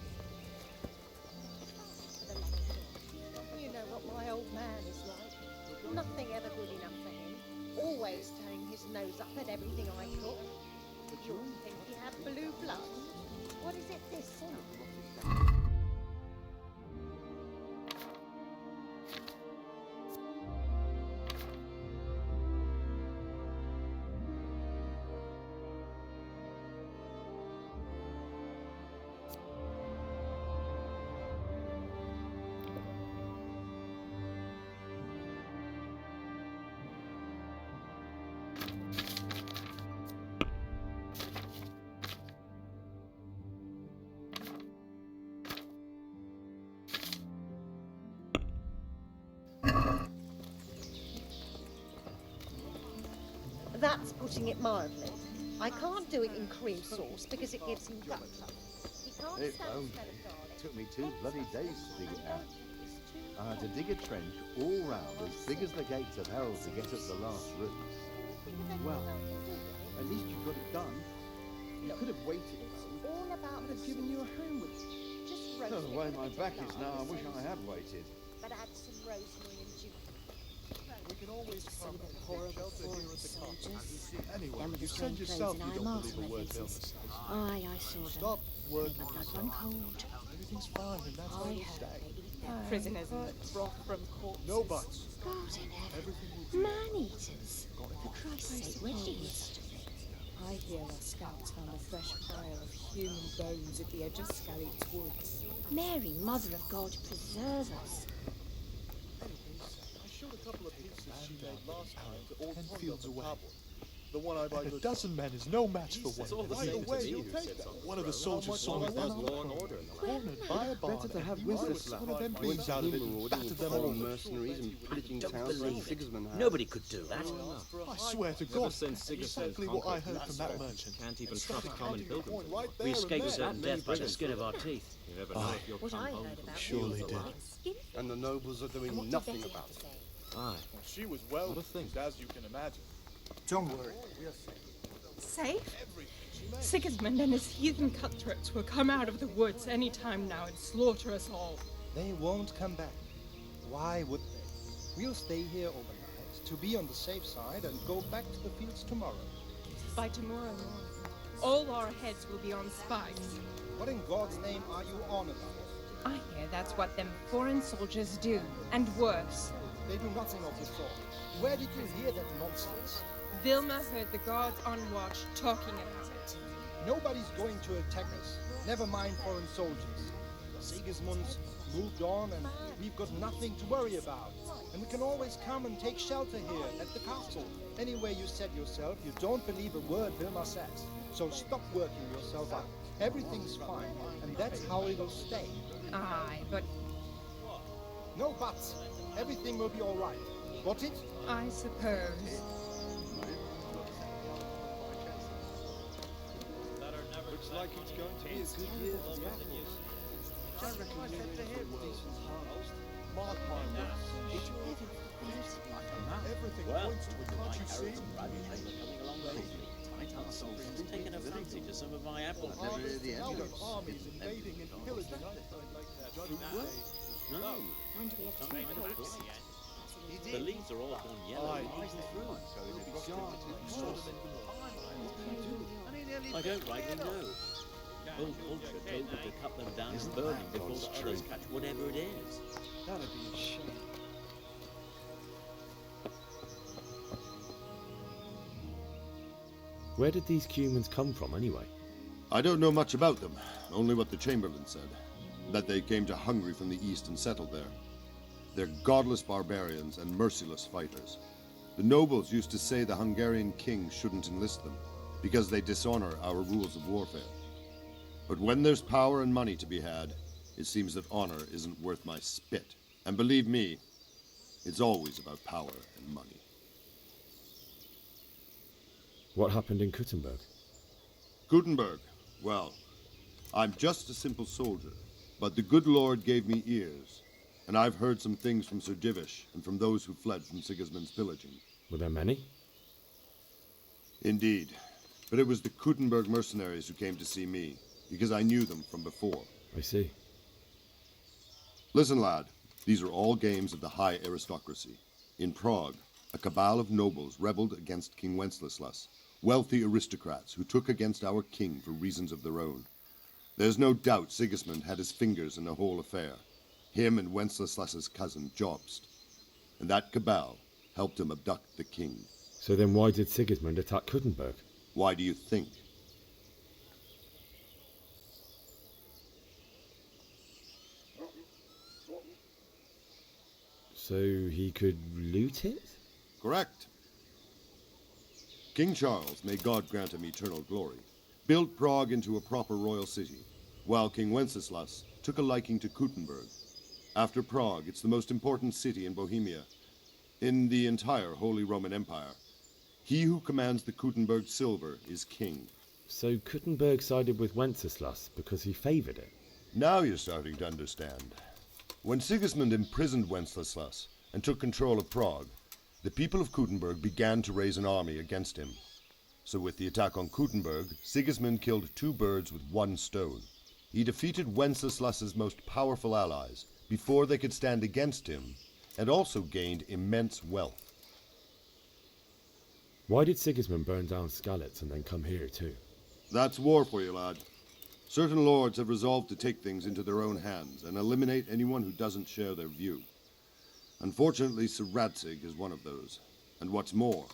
You know what my old man is like. Nothing ever good enough for him. Always turning his nose up at everything I cook. You think he had blue blood? What is it this time? That's putting it mildly. I can't do it in cream sauce because it gives him guts. He can't It stand the won't. smell of garlic. Took me 2 bloody days to dig it out. I had to dig a trench all round as big as the gates of hell to get at the last root. Well, at least you got it done. You could have waited. It's all about I'd have given you a hand with it. just Oh, roast the way it my with back the is now, I lard, wish I had waited. but add some rosemary and ginger. We can always come and take shelter here at the castle. Anyway, Them with you the said same yourself clothes you and don't eye believe a marks on word their Vilma faces. says. Aye, I saw them. Stop working. Their blood run cold. Everything's fine, and that's how I it'll heard stay. they eat their prisoners and broth from corpses. No buts. God in heaven. Everything will be Man-eaters. For Christ's sake, where did you hear such a thing? I hear our scouts found a fresh pile of human bones at the edge of Scally's woods. Mary, Mother of God, preserve us. I showed a couple of pieces she made last time to old 10 Prolog fields the away. cobbler. The one I buy And a good dozen men is no match for one. It's all the Right same to away, me you'll who take sits that. on the One of the throne. How soldiers much saw longer me there's down law on and the order in the cornered by a barn. Better to have and you Wenceslas one of them wins beings out of it and marauding batter and them foreign all. mercenaries and pillaging Don't towns like believe it. Sigismund has. Nobody could do that. I swear to God, exactly what I heard from that merchant. Can't even Stop trust it, common counting your pilgrims. point right there We and escaped there. certain death by the skin of our teeth. You never know if you'll What come I home heard from about Surely you, did. And the nobles are doing what nothing did Betty about have it. to say? Aye. She was well pleased, as you can imagine. Don't worry. Safe? Sigismund and his heathen cutthroats will come out of the woods any time now and slaughter us all. They won't come back. Why would they? We'll stay here overnight to be on the safe side and go back to the fields tomorrow. By tomorrow morning, all our heads will be on spikes. What in God's name are you on about? I hear that's what them foreign soldiers do, and worse. They do nothing of the sort. Where did you hear that nonsense? Vilma heard the guards on watch talking about it. Nobody's going to attack us. Never mind foreign soldiers. Sigismund's moved on and we've got nothing to worry about. And we can always come and take shelter here at the castle. Anyway, you said yourself you don't believe a word Vilma says. So stop working yourself up. Everything's fine, and that's how it'll stay. Aye, but No buts. Everything will be all right. Got it? I suppose. Looks like it's going to be a good year for the apples. I reckon you will get a decent harvest. Mark my words. Everything Well, points to it, can't you see? coming along nicely. Tight households has taken a fancy to some of my apples. Never heard the end of it. Armies invading and pillaging. No. And we have two popes. The leaves are all gone yellow Aye. right through. I don't rightly know. Old Ultra told me to cut them down and burn them before the others catch whatever it is. That'd be a shame. Where did these humans come from, anyway? I don't know much about them, only what the Chamberlain said. That they came to Hungary from the east and settled there. They're godless barbarians and merciless fighters. The nobles used to say the Hungarian king shouldn't enlist them, because they dishonor our rules of warfare. But when there's power and money to be had, it seems that honor isn't worth my spit. And believe me, it's always about power and money. What happened in Kuttenberg? Gutenberg, well, I'm just a simple soldier, but the good Lord gave me ears, and I've heard some things from Sir Divish and from those who fled from Sigismund's pillaging. Were there many? Indeed, but it was the Kuttenberg mercenaries who came to see me, because I knew them from before. I see. Listen, lad, these are all games of the high aristocracy. In Prague, a cabal of nobles rebelled against King Wenceslas, wealthy aristocrats who took against our king for reasons of their own. There's no doubt Sigismund had his fingers in the whole affair, him and Wenceslas's cousin Jobst. And that cabal helped him abduct the king. So then why did Sigismund attack Kuttenberg? Why do you think? So he could loot it? Correct. King Charles, may God grant him eternal glory, built Prague into a proper royal city, while King Wenceslas took a liking to Kuttenberg. After Prague, it's the most important city in Bohemia, in the entire Holy Roman Empire. He who commands the Kuttenberg silver is king. So Kuttenberg sided with Wenceslas because he favoured it? Now you're starting to understand. When Sigismund imprisoned Wenceslas and took control of Prague, the people of Kuttenberg began to raise an army against him. So with the attack on Kuttenberg, Sigismund killed two birds with one stone. He defeated Wenceslas's most powerful allies before they could stand against him, and also gained immense wealth. Why did Sigismund burn down Skalitz and then come here too? That's war for you, lad. Certain lords have resolved to take things into their own hands and eliminate anyone who doesn't share their view. Unfortunately, Sir Radzig is one of those. And what's more,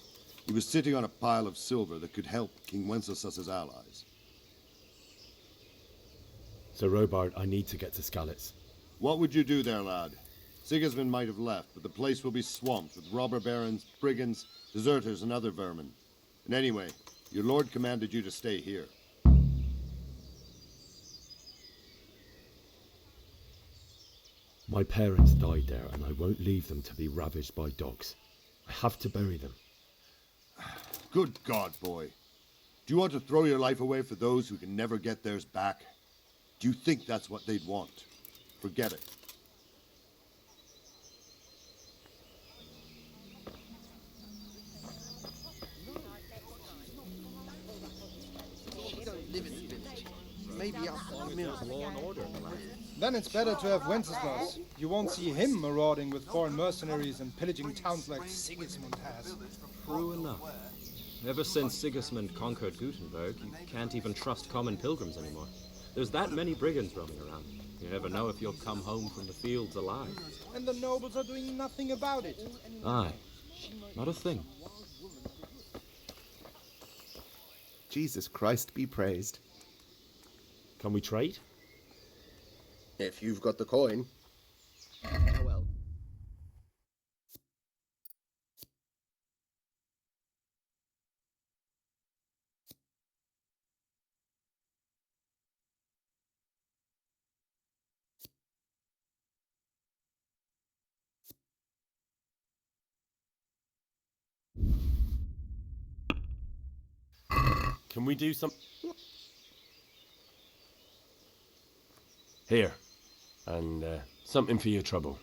he was sitting on a pile of silver that could help King Wenceslas's allies. So Robard, I need to get to Skalitz. What would you do there, lad? Sigismund might have left, but the place will be swamped with robber barons, brigands, deserters, and other vermin. And anyway, your lord commanded you to stay here. My parents died there, and I won't leave them to be ravaged by dogs. I have to bury them. Good God, boy. Do you want to throw your life away for those who can never get theirs back? Do you think that's what they'd want? Forget it. Maybe I'll find law and order in the land. Then it's better to have Wenceslas. You won't see him marauding with foreign mercenaries and pillaging towns like Sigismund has. True enough. Ever since Sigismund conquered Gutenberg, you can't even trust common pilgrims anymore. There's that many brigands roaming around. You never know if you'll come home from the fields alive. And the nobles are doing nothing about it. Aye. Not a thing. Jesus Christ be praised. Can we trade? If you've got the coin. Well. Can we do some... Here. And something for your trouble.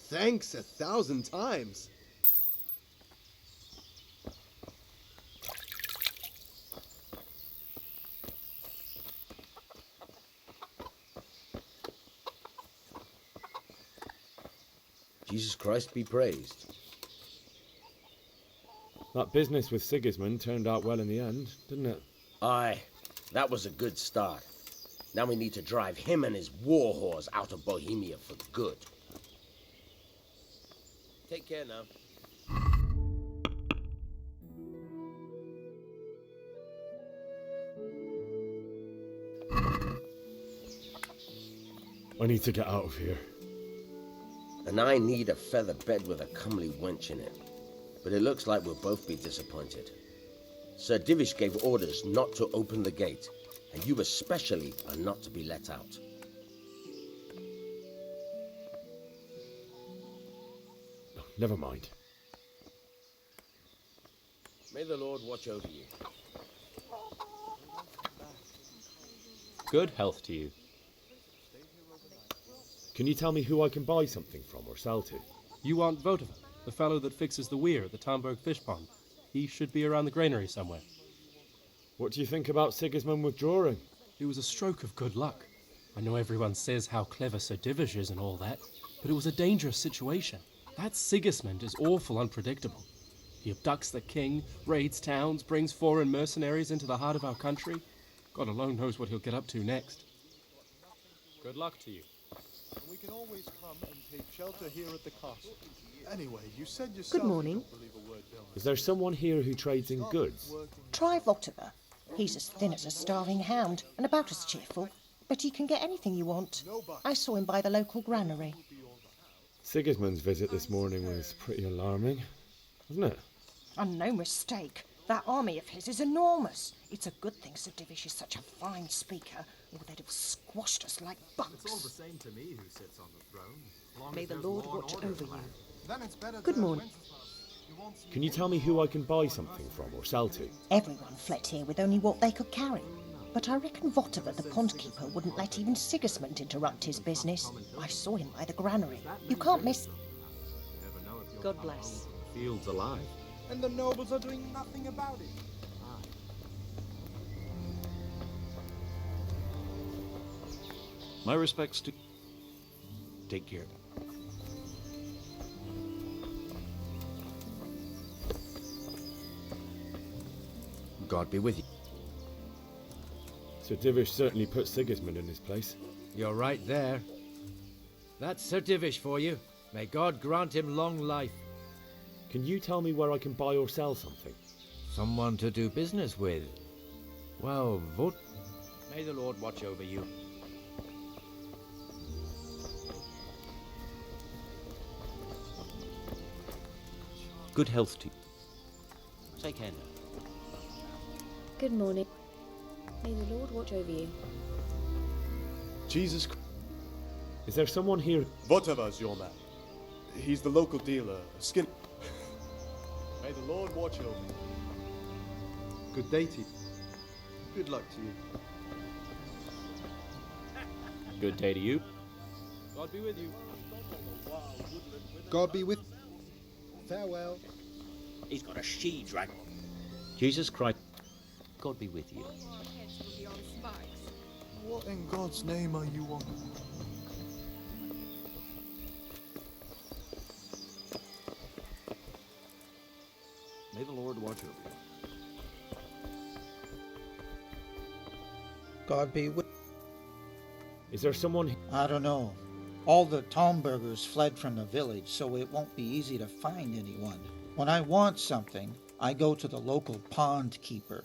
Thanks 1,000 times. Jesus Christ be praised. That business with Sigismund turned out well in the end, didn't it? Aye, that was a good start. Now we need to drive him and his war whores out of Bohemia for good. Take care now. I need to get out of here. And I need a feather bed with a comely wench in it. But it looks like we'll both be disappointed. Sir Divish gave orders not to open the gate, and you especially are not to be let out. Oh, never mind. May the Lord watch over you. Good health to you. Can you tell me who I can buy something from or sell to? You want Votova, the fellow that fixes the weir at the Talmberg fish pond. He should be around the granary somewhere. What do you think about Sigismund withdrawing? It was a stroke of good luck. I know everyone says how clever Sir Divish is and all that, but it was a dangerous situation. That Sigismund is awful unpredictable. He abducts the king, raids towns, brings foreign mercenaries into the heart of our country. God alone knows what he'll get up to next. Good luck to you. We can always come and take shelter here at the castle. Anyway, you said yourself. Good morning. Is there someone here who trades in goods? Try Votova. He's as thin as a starving hound and about as cheerful, but he can get anything you want. I saw him by the local granary. Sigismund's visit this morning was pretty alarming, wasn't it? And no mistake. That army of his is enormous. It's a good thing Sir Divish is such a fine speaker, or they'd have squashed us like bucks. It's all the same to me who sits on the throne. May the Lord watch over you. Good morning. Can you tell me who I can buy something from or sell to? Everyone fled here with only what they could carry. But I reckon Votova, the pond keeper, wouldn't let even Sigismund interrupt his business. I saw him by the granary. You can't miss. God bless. Field's alive. And the nobles are doing nothing about it. My respects to... Take care. God be with you. Sir Divish certainly put Sigismund in his place. You're right there. That's Sir Divish for you. May God grant him long life. Can you tell me where I can buy or sell something? Someone to do business with. Well, vote. May the Lord watch over you. Good health to you. Take care now. Good morning. May the Lord watch over you. Jesus Christ. Is there someone here? Votova's your man. He's the local dealer, skin. May the Lord watch over you. Good day to you. Good luck to you. Good day to you. God be with you. God be with. Farewell. He's got a she-dragon. Jesus Christ. God be with you. What in God's name are you on? May the Lord watch over you. God be with. Is there someone? I don't know. All the Talmbergers fled from the village, so it won't be easy to find anyone. When I want something, I go to the local pond keeper.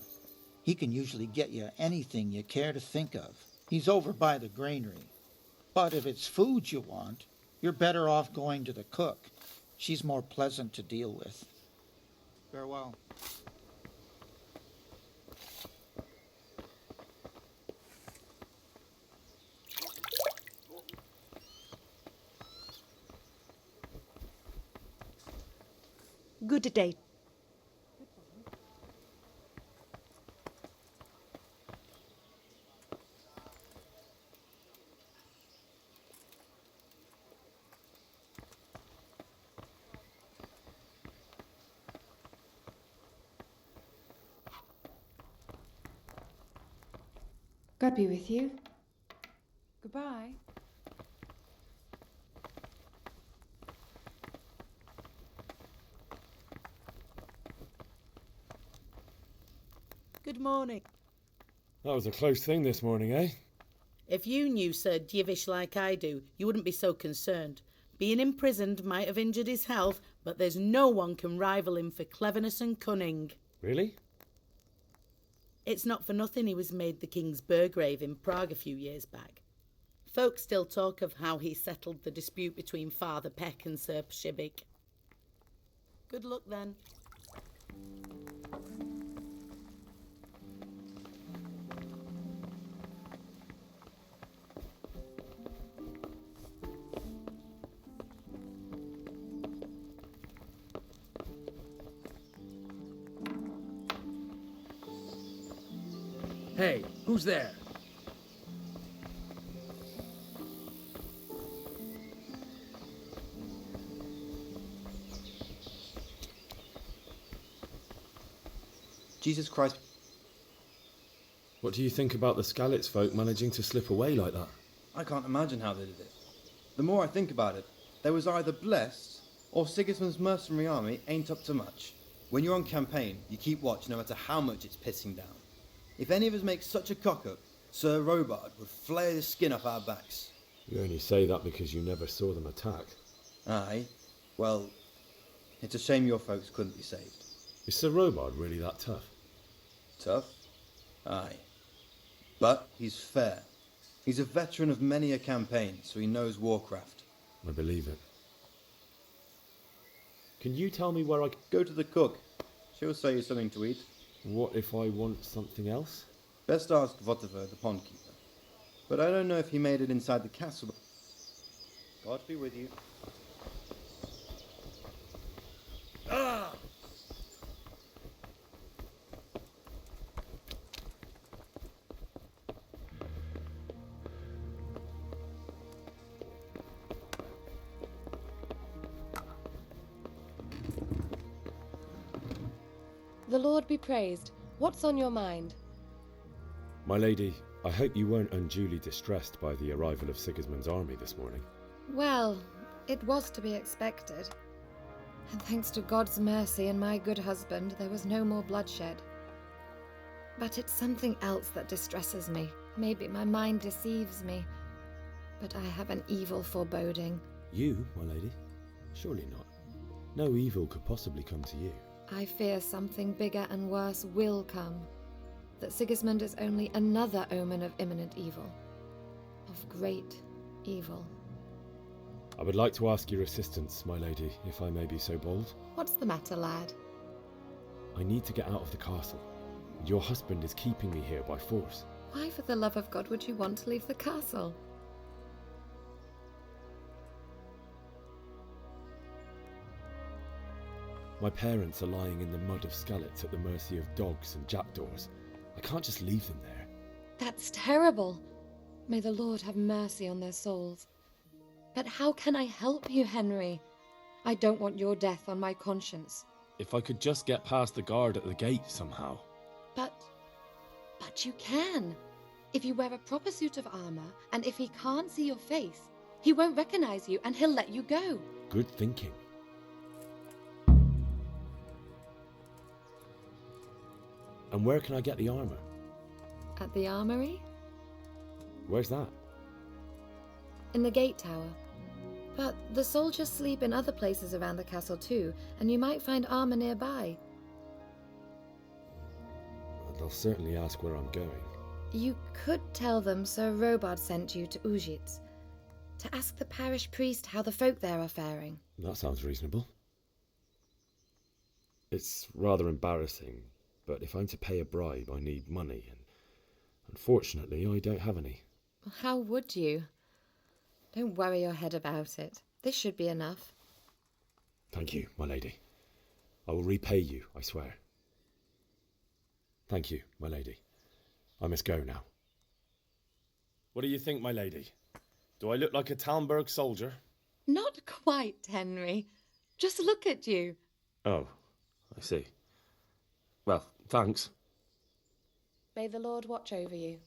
He can usually get you anything you care to think of. He's over by the granary. But if it's food you want, you're better off going to the cook. She's more pleasant to deal with. Farewell. Good day. God be with you. Goodbye. Good morning. That was a close thing this morning, eh? If you knew Sir Divish like I do, you wouldn't be so concerned. Being imprisoned might have injured his health, but there's no one can rival him for cleverness and cunning. Really? It's not for nothing he was made the King's Burgrave in Prague a few years back. Folk still talk of how he settled the dispute between Father Peck and Sir Pshibik. Good luck then. Hey, who's there? Jesus Christ. What do you think about the Skalitz folk managing to slip away like that? I can't imagine how they did it. The more I think about it, they was either blessed, or Sigismund's mercenary army ain't up to much. When you're on campaign, you keep watch no matter how much it's pissing down. If any of us make such a cock-up, Sir Robard would flare the skin off our backs. You only say that because you never saw them attack. Aye. Well, it's a shame your folks couldn't be saved. Is Sir Robard really that tough? Tough? Aye. But he's fair. He's a veteran of many a campaign, so he knows warcraft. I believe it. Can you tell me where I... Go to the cook. She'll say you something to eat. What if I want something else? Best ask Votiver, the pond keeper. But I don't know if he made it inside the castle. God be with you. Ah! The Lord be praised. What's on your mind? My lady, I hope you weren't unduly distressed by the arrival of Sigismund's army this morning. Well, it was to be expected. And thanks to God's mercy and my good husband, there was no more bloodshed. But it's something else that distresses me. Maybe my mind deceives me. But I have an evil foreboding. You, my lady? Surely not. No evil could possibly come to you. I fear something bigger and worse will come. That Sigismund is only another omen of imminent evil. Of great evil. I would like to ask your assistance, my lady, if I may be so bold. What's the matter, lad? I need to get out of the castle. And your husband is keeping me here by force. Why, for the love of God, would you want to leave the castle? My parents are lying in the mud of Skalitz at the mercy of dogs and jackdaws. I can't just leave them there. That's terrible. May the Lord have mercy on their souls. But how can I help you, Henry? I don't want your death on my conscience. If I could just get past the guard at the gate somehow. But you can. If you wear a proper suit of armor, and if he can't see your face, he won't recognize you and he'll let you go. Good thinking. And where can I get the armor? At the armory? Where's that? In the gate tower. But the soldiers sleep in other places around the castle too, and you might find armor nearby. They'll certainly ask where I'm going. You could tell them Sir Robard sent you to Ujitz, to ask the parish priest how the folk there are faring. That sounds reasonable. It's rather embarrassing, but if I'm to pay a bribe, I need money, and unfortunately, I don't have any. How would you? Don't worry your head about it. This should be enough. Thank you, my lady. I will repay you, I swear. Thank you, my lady. I must go now. What do you think, my lady? Do I look like a Talmberg soldier? Not quite, Henry. Just look at you. Oh, I see. Well, thanks. May the Lord watch over you.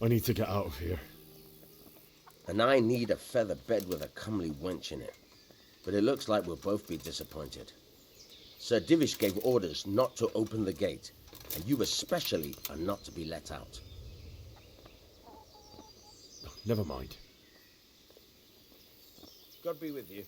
I need to get out of here. And I need a feather bed with a comely wench in it. But it looks like we'll both be disappointed. Sir Divish gave orders not to open the gate, and you especially are not to be let out. Never mind. God be with you.